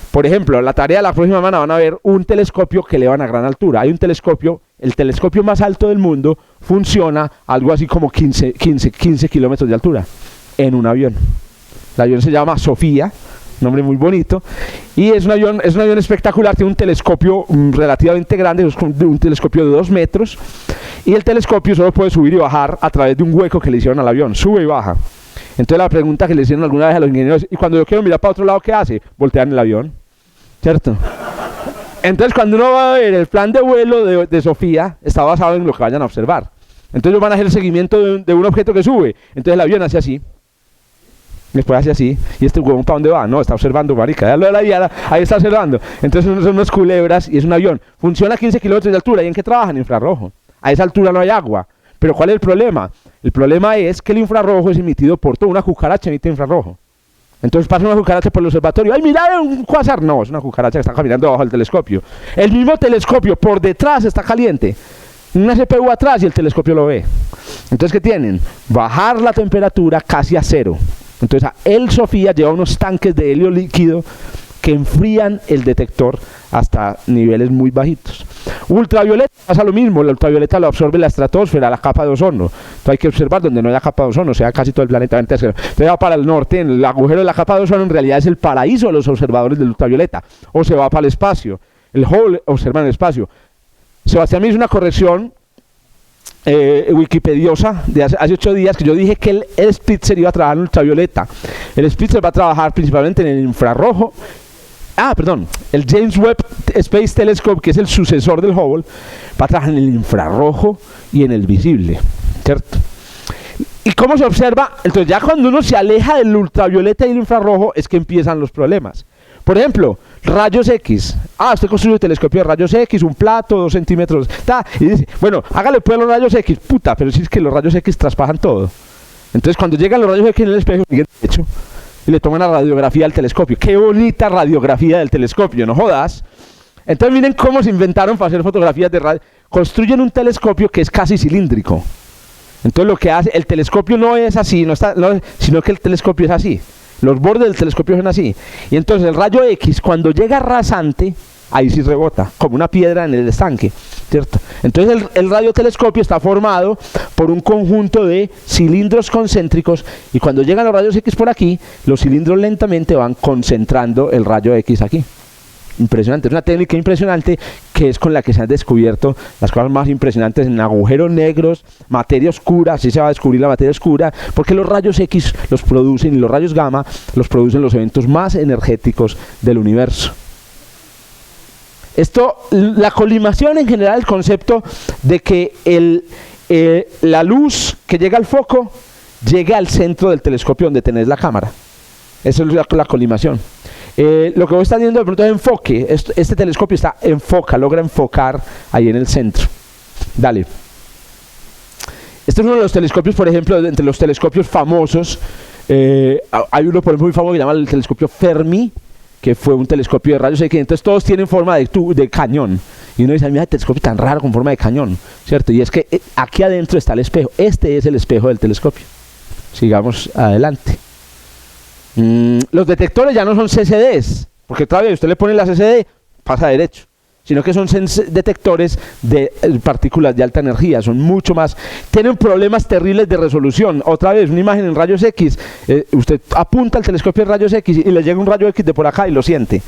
Por ejemplo, la tarea de la próxima semana van a ver un telescopio que elevan a gran altura. Hay un telescopio, el telescopio más alto del mundo, funciona algo así como 15 kilómetros de altura en un avión. El avión se llama Sofía, nombre muy bonito, y es un avión espectacular, tiene un telescopio relativamente grande, un telescopio de 2 metros, y el telescopio solo puede subir y bajar a través de un hueco que le hicieron al avión, sube y baja. Entonces la pregunta que le hicieron alguna vez a los ingenieros, y cuando yo quiero mirar para otro lado, ¿qué hace? Voltean el avión, ¿cierto? Entonces cuando uno va a ver el plan de vuelo de Sofía, está basado en lo que vayan a observar. Entonces ellos van a hacer el seguimiento de un objeto que sube, entonces el avión hace así, después hace así, y este huevón ¿para dónde va? No, está observando, marica, ya lo de la guiada, ahí está observando. Entonces son unos culebras y es un avión, funciona a 15 kilómetros de altura. ¿Y en qué trabajan? Infrarrojo. A esa altura no hay agua. Pero ¿cuál es el problema? El problema es que el infrarrojo es emitido por todo. Una cucaracha emite infrarrojo. Entonces pasa una cucaracha por el observatorio. ¡Ay, mira, un cuásar! No, es una cucaracha que está caminando debajo del telescopio. El mismo telescopio por detrás está caliente. Una CPU atrás y el telescopio lo ve. Entonces, ¿qué tienen? Bajar la temperatura casi a 0. Entonces, el Sofía lleva unos tanques de helio líquido que enfrían el detector hasta niveles muy bajitos. Ultravioleta pasa lo mismo, la ultravioleta lo absorbe la estratosfera, la capa de ozono. Entonces hay que observar donde no haya capa de ozono, o sea, casi todo el planeta entero. Entonces va para el norte, en el agujero de la capa de ozono en realidad es el paraíso de los observadores del ultravioleta, o se va para el espacio. El Hubble observa en el espacio. Sebastián me hizo una corrección wikipediosa de hace 8 días, que yo dije que el Spitzer iba a trabajar en ultravioleta. El Spitzer va a trabajar principalmente en el infrarrojo. El James Webb Space Telescope, que es el sucesor del Hubble, va a trabajar en el infrarrojo y en el visible, ¿cierto? ¿Y cómo se observa? Entonces ya cuando uno se aleja del ultravioleta y el infrarrojo es que empiezan los problemas. Por ejemplo, rayos X. Usted construye un telescopio de rayos X, un plato, 2 centímetros, y dice, bueno, hágale pues los rayos X, pero si es que los rayos X traspasan todo. Entonces cuando llegan los rayos X en el espejo, siguen derecho, y le toman la radiografía del telescopio. ¡Qué bonita radiografía del telescopio! No jodas. Entonces miren cómo se inventaron para hacer fotografías de radio. Construyen un telescopio que es casi cilíndrico. Entonces lo que hace, el telescopio no es así, sino que el telescopio es así. Los bordes del telescopio son así. Y entonces el rayo X, cuando llega rasante, ahí sí rebota, como una piedra en el estanque, ¿cierto? Entonces el radiotelescopio está formado por un conjunto de cilindros concéntricos, y cuando llegan los rayos X por aquí, los cilindros lentamente van concentrando el rayo X aquí. Impresionante, es una técnica impresionante que es con la que se han descubierto las cosas más impresionantes en agujeros negros, materia oscura. Así se va a descubrir la materia oscura, porque los rayos X los producen, y los rayos gamma los producen los eventos más energéticos del universo. La colimación en general, el concepto de que la luz que llega al foco llegue al centro del telescopio donde tenés la cámara. Eso es la colimación. Lo que vos estás viendo de pronto es enfoque. Este telescopio logra enfocar ahí en el centro. Dale. Este es uno de los telescopios, por ejemplo, entre los telescopios famosos. Hay uno, por ejemplo, muy famoso que se llama el telescopio Fermi, que fue un telescopio de rayos X. Entonces todos tienen forma de cañón. Y uno dice, mira, el telescopio tan raro con forma de cañón, ¿cierto? Y es que aquí adentro está el espejo. Este es el espejo del telescopio. Sigamos adelante. Los detectores ya no son CCDs, porque todavía usted le pone la CCD, pasa derecho, sino que son detectores de partículas de alta energía, son mucho más, tienen problemas terribles de resolución. Otra vez, una imagen en rayos X, usted apunta el telescopio de rayos X y le llega un rayo X de por acá y lo siente.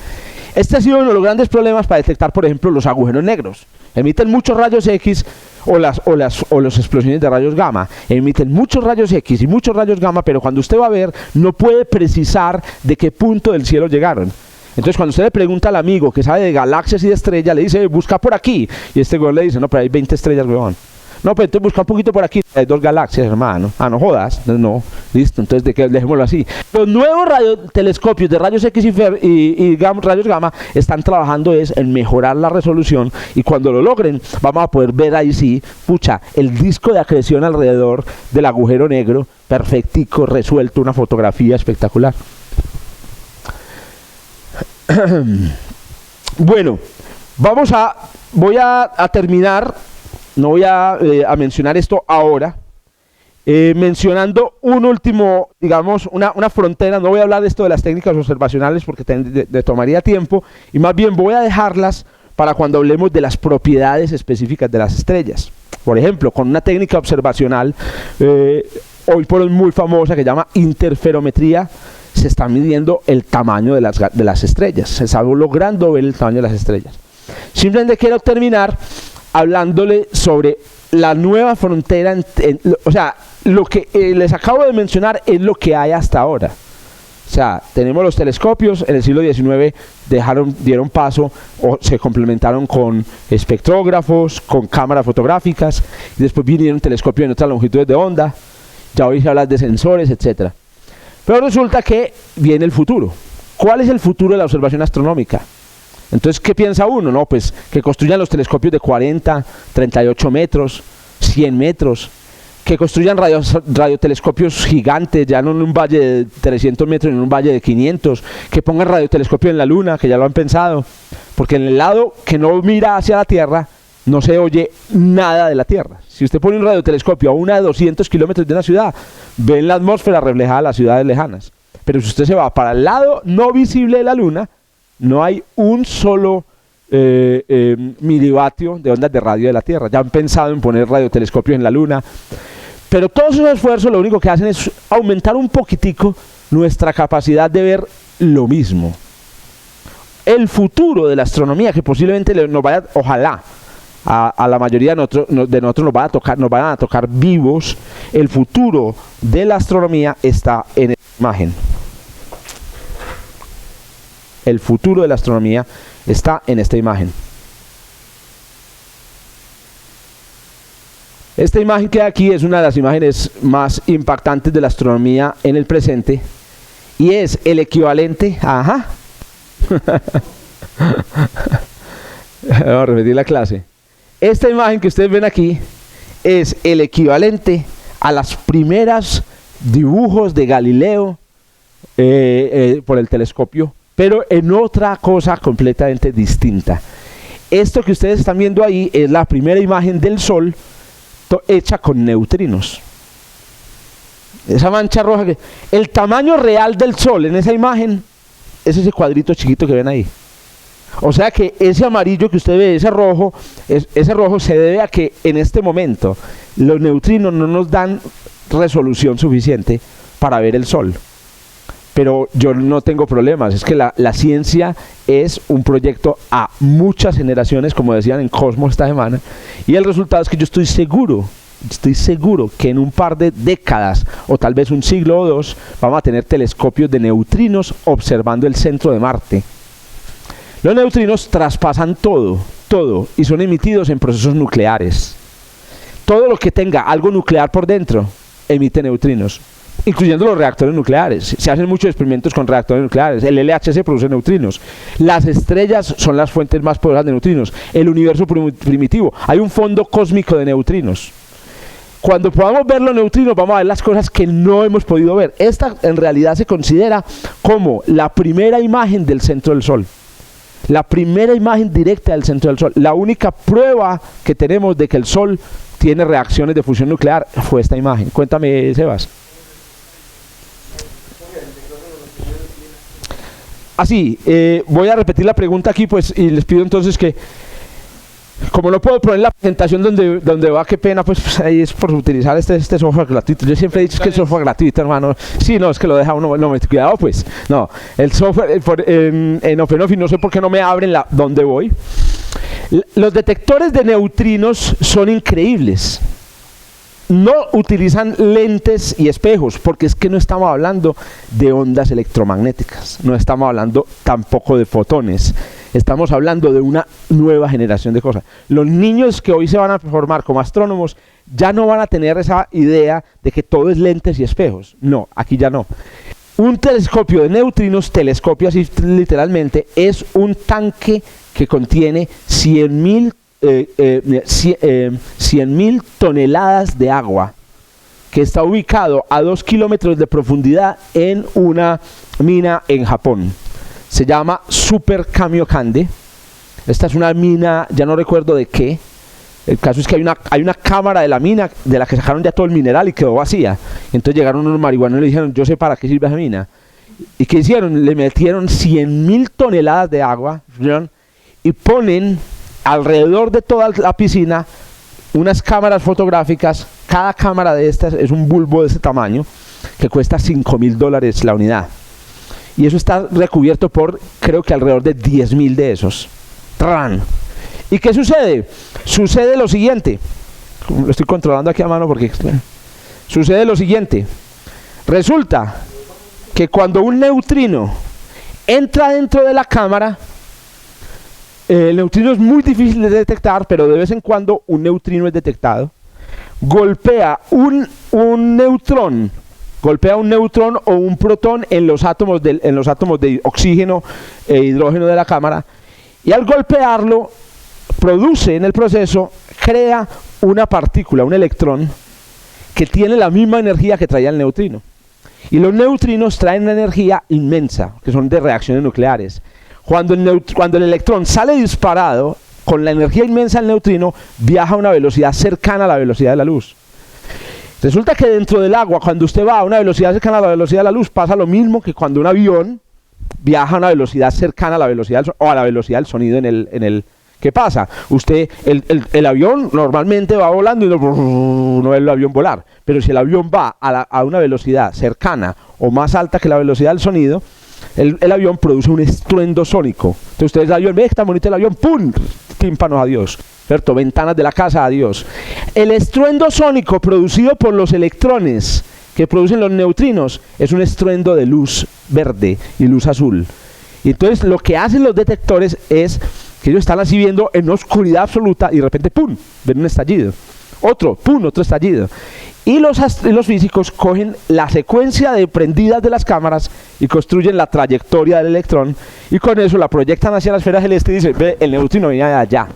Este ha sido uno de los grandes problemas para detectar, por ejemplo, los agujeros negros. Emiten muchos rayos X o las explosiones de rayos gamma. Emiten muchos rayos X y muchos rayos gamma, pero cuando usted va a ver, no puede precisar de qué punto del cielo llegaron. Entonces cuando usted le pregunta al amigo que sabe de galaxias y de estrellas, le dice, busca por aquí. Y este güey le dice, no, pero hay 20 estrellas, weón. No, pero entonces busca un poquito por aquí, hay 2 galaxias, hermano. No jodas, no, listo, entonces dejémoslo así. Los nuevos radiotelescopios de rayos X y rayos gamma están trabajando en mejorar la resolución, y cuando lo logren, vamos a poder ver ahí sí, el disco de acreción alrededor del agujero negro, perfectico, resuelto, una fotografía espectacular. Bueno, voy a terminar. No voy a mencionar esto ahora, mencionando un último, digamos, una frontera. No voy a hablar de esto de las técnicas observacionales porque tomaría tiempo, y más bien voy a dejarlas para cuando hablemos de las propiedades específicas de las estrellas. Por ejemplo, con una técnica observacional, hoy por hoy muy famosa, que se llama interferometría, se está midiendo el tamaño de las estrellas, se está logrando ver el tamaño de las estrellas. Simplemente quiero terminar hablándole sobre la nueva frontera, o sea, lo que les acabo de mencionar es lo que hay hasta ahora. O sea, tenemos los telescopios, en el siglo XIX dieron paso o se complementaron con espectrógrafos, con cámaras fotográficas, y después vinieron telescopios en otras longitudes de onda, ya hoy se habla de sensores, etc. Pero resulta que viene el futuro. ¿Cuál es el futuro de la observación astronómica? Entonces, ¿qué piensa uno? No, pues que construyan los telescopios de 40, 38 metros, 100 metros, que construyan radiotelescopios gigantes, ya no en un valle de 300 metros, en un valle de 500, que pongan radiotelescopios en la Luna, que ya lo han pensado, porque en el lado que no mira hacia la Tierra, no se oye nada de la Tierra. Si usted pone un radiotelescopio a una de 200 kilómetros de una ciudad, ve en la atmósfera reflejada las ciudades lejanas. Pero si usted se va para el lado no visible de la Luna, No hay un solo milivatio de ondas de radio de la Tierra. Ya han pensado en poner radiotelescopios en la Luna, pero todos esos esfuerzos lo único que hacen es aumentar un poquitico nuestra capacidad de ver lo mismo. El futuro de la astronomía, que posiblemente nos vaya, ojalá, a la mayoría de nosotros nos van a tocar vivos, el futuro de la astronomía está en esta imagen. El futuro de la astronomía está en esta imagen. Esta imagen que hay aquí es una de las imágenes más impactantes de la astronomía en el presente y es el equivalente, vamos a repetir la clase. Esta imagen que ustedes ven aquí es el equivalente a las primeras dibujos de Galileo por el telescopio, pero en otra cosa completamente distinta. Esto que ustedes están viendo ahí es la primera imagen del Sol hecha con neutrinos. Esa mancha roja, el tamaño real del Sol en esa imagen es ese cuadrito chiquito que ven ahí. O sea que ese amarillo que usted ve, ese rojo se debe a que en este momento los neutrinos no nos dan resolución suficiente para ver el Sol. Pero yo no tengo problemas, es que la ciencia es un proyecto a muchas generaciones, como decían en Cosmos esta semana, y el resultado es que yo estoy seguro que en un par de décadas, o tal vez un siglo o dos, vamos a tener telescopios de neutrinos observando el centro de Marte. Los neutrinos traspasan todo, y son emitidos en procesos nucleares. Todo lo que tenga algo nuclear por dentro, emite neutrinos, incluyendo los reactores nucleares. Se hacen muchos experimentos con reactores nucleares. El LHC produce neutrinos. Las estrellas son las fuentes más poderosas de neutrinos. El universo primitivo. Hay un fondo cósmico de neutrinos. Cuando podamos ver los neutrinos, vamos a ver las cosas que no hemos podido ver. Esta en realidad se considera como la primera imagen del centro del Sol. La primera imagen directa del centro del Sol. La única prueba que tenemos de que el Sol tiene reacciones de fusión nuclear fue esta imagen. Cuéntame, Sebas. Así, voy a repetir la pregunta aquí, pues, y les pido entonces que, como no puedo poner la presentación donde va, qué pena, pues ahí es por utilizar este software gratuito. Yo siempre he dicho que el software gratuito, hermano. Sí, no, es que lo deja uno, no, cuidado, pues. No, el software en OpenOffice, no sé por qué no me abren donde voy. Los detectores de neutrinos son increíbles. No utilizan lentes y espejos, porque es que no estamos hablando de ondas electromagnéticas, no estamos hablando tampoco de fotones, estamos hablando de una nueva generación de cosas. Los niños que hoy se van a formar como astrónomos ya no van a tener esa idea de que todo es lentes y espejos. No, aquí ya no. Un telescopio de neutrinos, telescopio así literalmente, es un tanque que contiene 100.000 toneladas de agua, que está ubicado a 2 kilómetros de profundidad en una mina en Japón. Se llama Super Kamiokande. Esta es una mina, ya no recuerdo de qué. El caso es que hay una cámara de la mina de la que sacaron ya todo el mineral y quedó vacía. Entonces llegaron unos marihuanos y le dijeron: yo sé para qué sirve esa mina. ¿Y qué hicieron? Le metieron 100.000 toneladas de agua y ponen alrededor de toda la piscina unas cámaras fotográficas. Cada cámara de estas es un bulbo de ese tamaño que cuesta $5.000 la unidad, y eso está recubierto por, creo que alrededor de 10.000 de esos. ¡Tran! ¿Y qué sucede? Sucede lo siguiente. Lo estoy controlando aquí a mano porque sucede lo siguiente. Resulta que cuando un neutrino entra dentro de la cámara, el neutrino es muy difícil de detectar, pero de vez en cuando un neutrino es detectado. Golpea un neutrón o un protón en los átomos de oxígeno e hidrógeno de la cámara, y al golpearlo produce en el proceso, crea una partícula, un electrón, que tiene la misma energía que traía el neutrino. Y los neutrinos traen una energía inmensa, que son de reacciones nucleares. Cuando el electrón sale disparado, con la energía inmensa del neutrino, viaja a una velocidad cercana a la velocidad de la luz. Resulta que dentro del agua, cuando usted va a una velocidad cercana a la velocidad de la luz, pasa lo mismo que cuando un avión viaja a una velocidad cercana a la velocidad o a la velocidad del sonido en el ¿qué pasa? El avión normalmente va volando y no ve el avión volar, pero si el avión va a una velocidad cercana o más alta que la velocidad del sonido, el avión produce un estruendo sónico. Entonces ustedes el avión, ve, está bonito el avión, ¡pum! Tímpanos, adiós. ¿Cierto? Ventanas de la casa, adiós. El estruendo sónico producido por los electrones que producen los neutrinos es un estruendo de luz verde y luz azul. Y entonces lo que hacen los detectores es que ellos están así viendo en oscuridad absoluta y de repente ¡pum! Ven un estallido. Otro estallido. Y los físicos cogen la secuencia de prendidas de las cámaras y construyen la trayectoria del electrón y con eso la proyectan hacia la esfera celeste y dicen, ve, el neutrino viene de allá.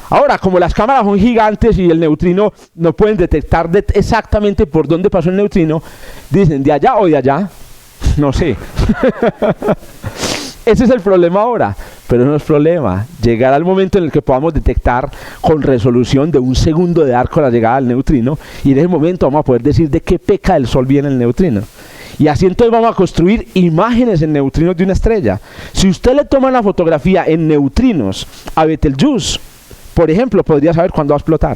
Ahora, como las cámaras son gigantes y el neutrino no pueden detectar exactamente por dónde pasó el neutrino, dicen, ¿de allá o de allá? No sé. Ese es el problema ahora, pero no es problema. Llegar al momento en el que podamos detectar con resolución de 1 segundo de arco la llegada del neutrino, y en ese momento vamos a poder decir de qué peca del Sol viene el neutrino. Y así entonces vamos a construir imágenes en neutrinos de una estrella. Si usted le toma una fotografía en neutrinos a Betelgeuse, por ejemplo, podría saber cuándo va a explotar.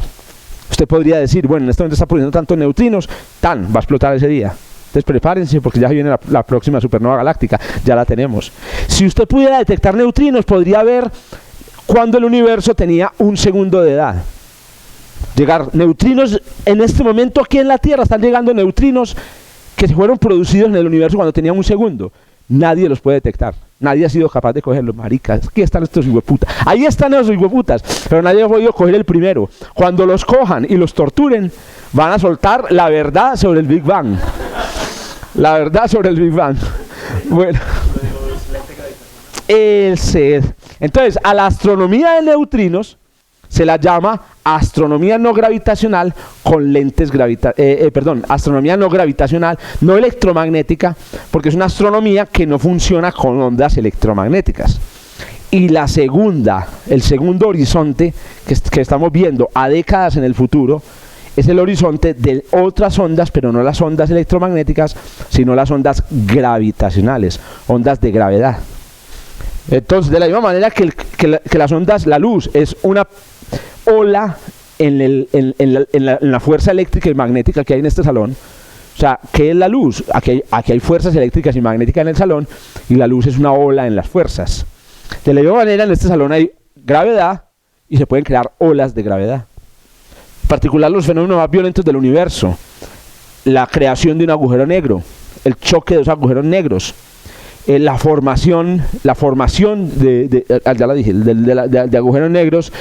Usted podría decir, bueno, en este momento está produciendo tantos neutrinos, va a explotar ese día. Entonces prepárense porque ya viene la próxima supernova galáctica, ya la tenemos. Si usted pudiera detectar neutrinos, podría ver cuándo el universo tenía 1 segundo de edad. Llegar neutrinos, en este momento aquí en la Tierra están llegando neutrinos que se fueron producidos en el universo cuando tenían 1 segundo. Nadie los puede detectar. Nadie ha sido capaz de cogerlos, maricas. Aquí están estos hijueputas. Ahí están esos hijueputas, pero nadie ha podido coger el primero. Cuando los cojan y los torturen, van a soltar la verdad sobre el Big Bang. La verdad sobre el Big Bang. Bueno. Entonces, a la astronomía de neutrinos se la llama astronomía no gravitacional con lentes astronomía no gravitacional, no electromagnética, porque es una astronomía que no funciona con ondas electromagnéticas. Y el segundo horizonte que estamos viendo a décadas en el futuro es el horizonte de otras ondas, pero no las ondas electromagnéticas, sino las ondas gravitacionales, ondas de gravedad. Entonces, de la misma manera que las ondas, la luz es una ola en la fuerza eléctrica y magnética que hay en este salón. O sea, ¿qué es la luz? Aquí hay fuerzas eléctricas y magnéticas en el salón, y la luz es una ola en las fuerzas. De la misma manera, en este salón hay gravedad y se pueden crear olas de gravedad. En particular, los fenómenos más violentos del universo, la creación de un agujero negro, el choque de 2 agujeros negros, la formación de agujeros negros,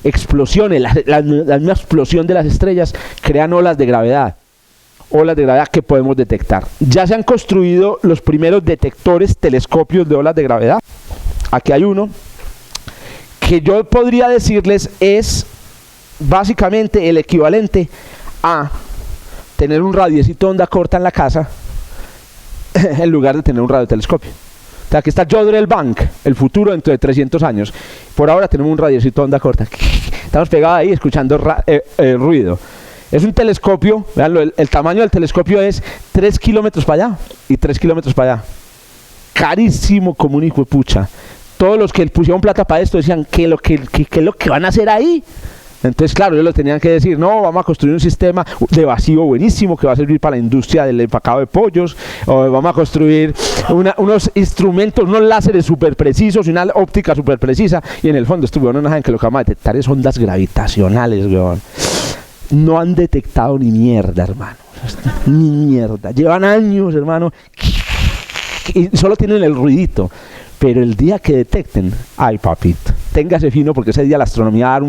explosiones, la misma explosión de las estrellas crean olas de gravedad que podemos detectar. Ya se han construido los primeros detectores telescopios de olas de gravedad. Aquí hay uno que yo podría decirles es básicamente el equivalente a tener un radiecito de onda corta en la casa en lugar de tener un radiotelescopio. O sea, aquí está Jodrell Bank, el futuro dentro de 300 años. Por ahora tenemos un radiecito de onda corta. Estamos pegados ahí escuchando ruido. Es un telescopio, veanlo, el tamaño del telescopio es 3 kilómetros para allá y 3 kilómetros para allá. Carísimo como un hijo de pucha. Todos los que pusieron plata para esto decían, ¿qué es lo que van a hacer ahí? Entonces, claro, ellos lo tenían que decir, no, vamos a construir un sistema de vacío buenísimo que va a servir para la industria del empacado de pollos, o vamos a construir unos instrumentos, unos láseres súper precisos y una óptica súper precisa, y en el fondo estuvieron no saben que lo que vamos a detectar es ondas gravitacionales, weón. No han detectado ni mierda, hermano, ni mierda, llevan años, hermano, y solo tienen el ruidito. Pero el día que detecten, ay papito, téngase fino porque ese día la astronomía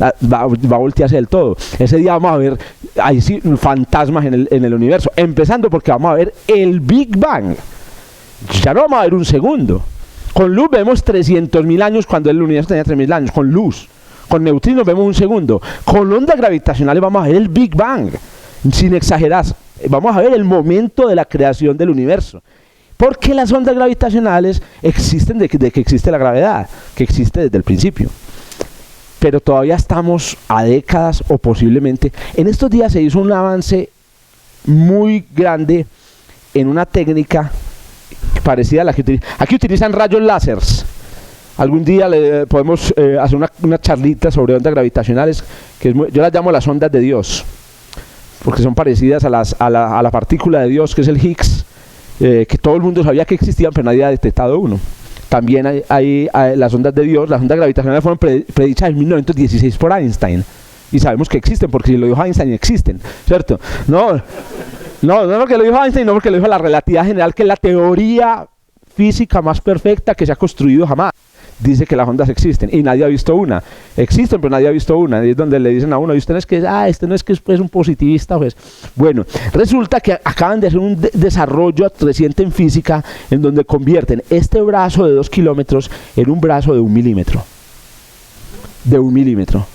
va a voltearse del todo. Ese día vamos a ver ahí sí, fantasmas en el universo, empezando porque vamos a ver el Big Bang. Ya no vamos a ver 1 segundo. Con luz vemos 300.000 años cuando el universo tenía 3.000 años, con luz. Con neutrinos vemos 1 segundo. Con ondas gravitacionales vamos a ver el Big Bang, sin exagerar. Vamos a ver el momento de la creación del universo. Porque las ondas gravitacionales existen de que existe la gravedad, que existe desde el principio. Pero todavía estamos a décadas o posiblemente. En estos días se hizo un avance muy grande en una técnica parecida a la que utilizan. Aquí utilizan rayos láseres. Algún día podemos hacer una charlita sobre ondas gravitacionales, que yo las llamo las ondas de Dios, porque son parecidas a la partícula de Dios, que es el Higgs, que todo el mundo sabía que existían, pero nadie ha detectado uno. También hay las ondas de Dios. Las ondas gravitacionales fueron predichas en 1916 por Einstein, y sabemos que existen, porque si lo dijo Einstein, existen, ¿cierto? No porque lo dijo Einstein, no porque lo dijo la relatividad general, que es la teoría física más perfecta que se ha construido jamás. Dice que las ondas existen y nadie ha visto una. Existen, pero nadie ha visto una. Y es donde le dicen a uno, y usted no es que este no es que es un positivista, pues. Bueno, resulta que acaban de hacer un desarrollo reciente en física en donde convierten este brazo de 2 kilómetros en un brazo de 1 milímetro. De 1 milímetro.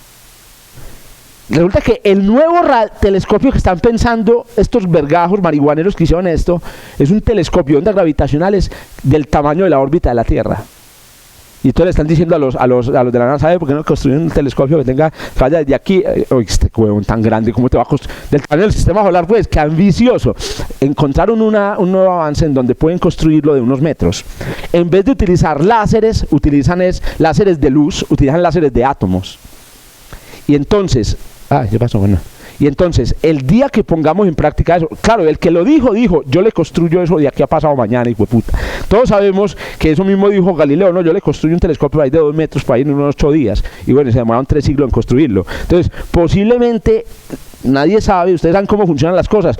Resulta que el nuevo telescopio que están pensando estos vergajos marihuaneros que hicieron esto es un telescopio de ondas gravitacionales del tamaño de la órbita de la Tierra. Y entonces le están diciendo a los de la NASA, ¿por qué no construyen un telescopio que vaya desde aquí? Este huevón tan grande, ¿cómo te va a construir? Del tamaño del sistema solar, pues, qué ambicioso. Encontraron un nuevo avance en donde pueden construirlo de unos metros. En vez de utilizar láseres, utilizan láseres de luz, utilizan láseres de átomos. Y entonces, ¿qué pasó? Bueno. Y entonces, el día que pongamos en práctica eso, claro, el que lo dijo, yo le construyo eso de aquí a pasado mañana, hijo de puta. Todos sabemos que eso mismo dijo Galileo, yo le construyo un telescopio ahí de 2 metros para ir en unos 8 días. Y bueno, se demoraron 3 siglos en construirlo. Entonces, posiblemente, nadie sabe, ustedes saben cómo funcionan las cosas.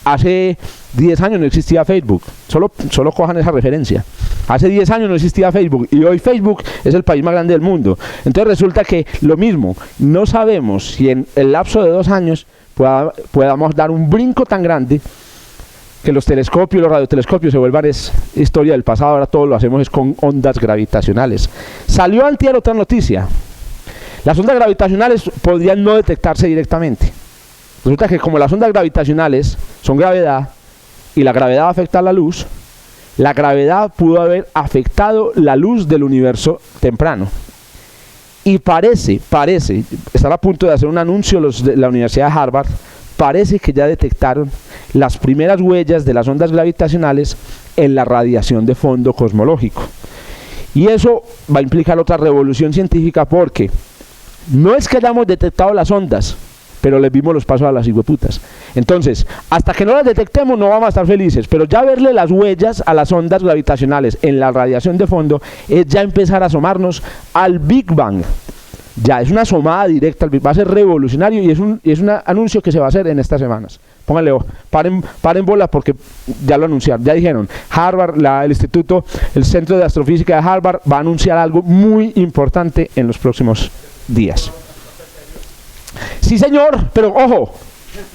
Hace 10 años no existía Facebook, solo cojan esa referencia. Hace 10 años no existía Facebook y hoy Facebook es el país más grande del mundo. Entonces resulta que lo mismo, no sabemos si en el lapso de 2 años podamos dar un brinco tan grande que los telescopios, los radiotelescopios se vuelvan historia del pasado. Ahora todo lo hacemos con ondas gravitacionales. Salió antier otra noticia. Las ondas gravitacionales podrían no detectarse directamente. Resulta que como las ondas gravitacionales son gravedad y la gravedad afecta a la luz, la gravedad pudo haber afectado la luz del universo temprano. Y parece, están a punto de hacer un anuncio los de la Universidad de Harvard, parece que ya detectaron las primeras huellas de las ondas gravitacionales en la radiación de fondo cosmológico. Y eso va a implicar otra revolución científica, porque no es que hayamos detectado las ondas, pero les vimos los pasos a las hijueputas. Entonces, hasta que no las detectemos no vamos a estar felices, pero ya verle las huellas a las ondas gravitacionales en la radiación de fondo es ya empezar a asomarnos al Big Bang. Ya es una asomada directa al Big Bang, va a ser revolucionario, y es un anuncio que se va a hacer en estas semanas. Pónganle ojo, paren bola, porque ya lo anunciaron, ya dijeron, Harvard, el Centro de Astrofísica de Harvard va a anunciar algo muy importante en los próximos días. Sí, señor, pero ojo,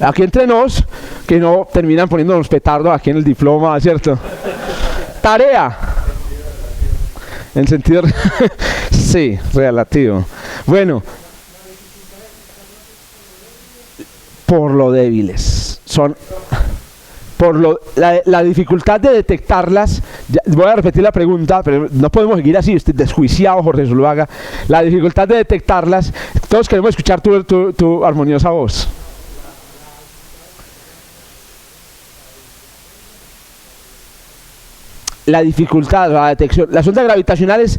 aquí entre nos, que no terminan poniéndonos petardos aquí en el diploma, ¿cierto? Tarea. En sentido, sí, relativo. Bueno, por lo débiles. La dificultad de detectarlas, voy a repetir la pregunta, pero no podemos seguir así, estoy desjuiciado, Jorge Zuluaga. La dificultad de detectarlas, todos queremos escuchar tu armoniosa voz. La dificultad, la detección, las ondas gravitacionales,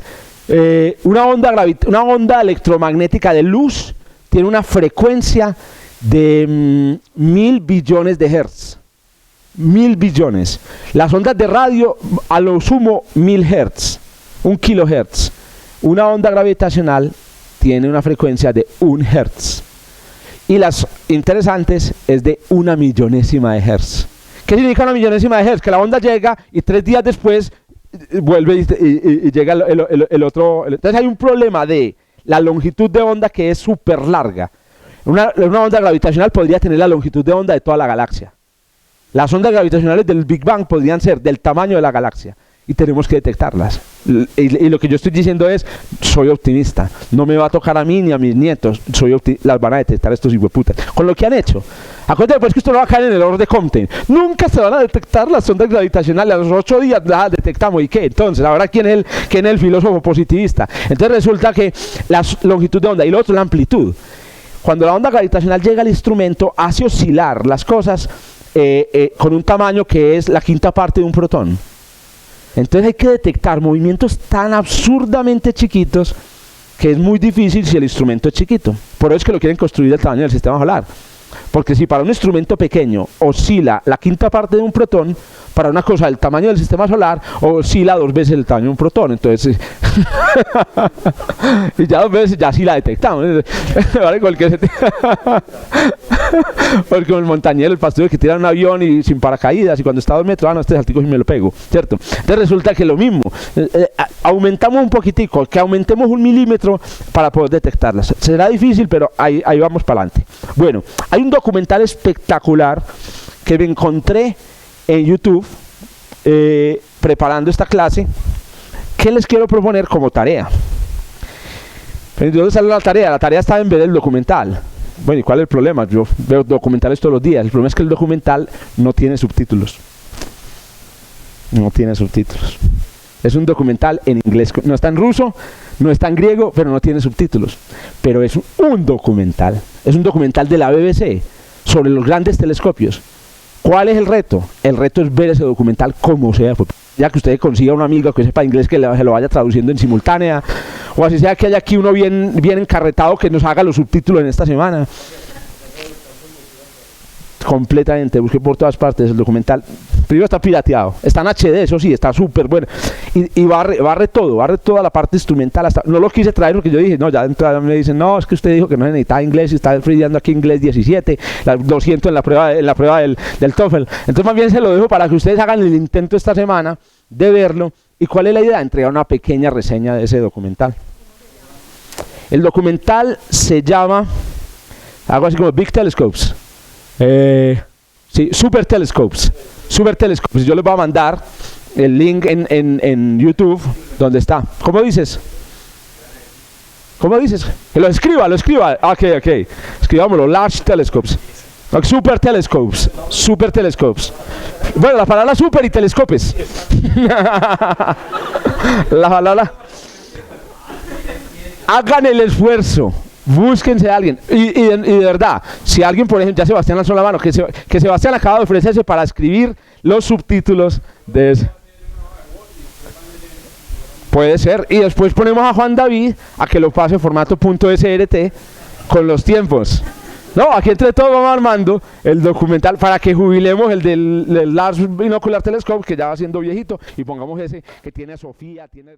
una onda electromagnética de luz tiene una frecuencia de 1000 billones de hertz. 1000 billones. Las ondas de radio, a lo sumo 1000 hertz, 1 kilohertz. Una onda gravitacional tiene una frecuencia de 1 hertz. Y las interesantes es de 1 millonésima de hertz. ¿Qué significa 1 millonésima de hertz? Que la onda llega y 3 días después vuelve y llega el otro. Entonces hay un problema de la longitud de onda, que es súper larga. Una onda gravitacional podría tener la longitud de onda de toda la galaxia. Las ondas gravitacionales del Big Bang podrían ser del tamaño de la galaxia, y tenemos que detectarlas. Y lo que yo estoy diciendo es, soy optimista, no me va a tocar a mí ni a mis nietos, las van a detectar estos hijueputas, con lo que han hecho. Acuérdate pues que esto no va a caer en el error de Compton, nunca se van a detectar las ondas gravitacionales, a los 8 días las detectamos, ¿y qué? Entonces, ahora ¿quién es el filósofo positivista? Entonces resulta que la longitud de onda, y lo otro, la amplitud. Cuando la onda gravitacional llega al instrumento, hace oscilar las cosas con un tamaño que es la quinta parte de un protón. Entonces hay que detectar movimientos tan absurdamente chiquitos que es muy difícil si el instrumento es chiquito. Por eso es que lo quieren construir del tamaño del sistema solar. Porque si para un instrumento pequeño oscila la quinta parte de un protón, para una cosa del tamaño del sistema solar oscila 2 veces el tamaño de un protón. Entonces, y ya 2 veces ya sí la detectamos. ¿Vale? Porque el montañero, el pastor que tira un avión y sin paracaídas y cuando está a 2 metros, no, este saltico sí me lo pego, ¿cierto? Entonces resulta que lo mismo, aumentamos un poquitico, que aumentemos 1 milímetro para poder detectarlas. Será difícil, pero ahí vamos para adelante. Bueno, hay un documental espectacular que me encontré en YouTube preparando esta clase, que les quiero proponer como tarea. ¿De dónde sale la tarea? La tarea está en ver el documental. Bueno, ¿y cuál es el problema? Yo veo documentales todos los días. El problema es que el documental no tiene subtítulos. No tiene subtítulos. Es un documental en inglés. No está en ruso, no está en griego, pero no tiene subtítulos. Pero es un documental. Es un documental de la BBC sobre los grandes telescopios. ¿Cuál es el reto? El reto es ver ese documental como sea. Ya que usted consiga un amigo que sepa inglés que se lo vaya traduciendo en simultánea, o así sea que haya aquí uno bien encarretado que nos haga los subtítulos en esta semana. Completamente, busqué por todas partes el documental. Primero está pirateado, está en HD, eso sí, está súper bueno. Y barre toda la parte instrumental. No lo quise traer porque yo dije, no, ya me dicen, no, es que usted dijo que no necesitaba inglés y está estudiando aquí inglés 17, 200 en la prueba del TOEFL. Entonces más bien se lo dejo para que ustedes hagan el intento esta semana de verlo. ¿Y cuál es la idea? Entregar una pequeña reseña de ese documental. El documental se llama algo así como Big Telescopes. Sí, Super Telescopes. Yo les voy a mandar el link en YouTube donde está. ¿Cómo dices? Que lo escriba. Ok. Escribámoslo, Large Telescopes. Super Telescopes. Bueno, la palabra super y telescopes. La palabra. Hagan el esfuerzo. Búsquense a alguien. Y de verdad, si alguien, por ejemplo, ya Sebastián lanzó la mano, que Sebastián acaba de ofrecerse para escribir los subtítulos de ese. Puede ser. Y después ponemos a Juan David a que lo pase en formato .srt con los tiempos. No, aquí entre todos vamos armando el documental para que jubilemos el del Large Binocular Telescope, que ya va siendo viejito, y pongamos ese que tiene a Sofía, tiene...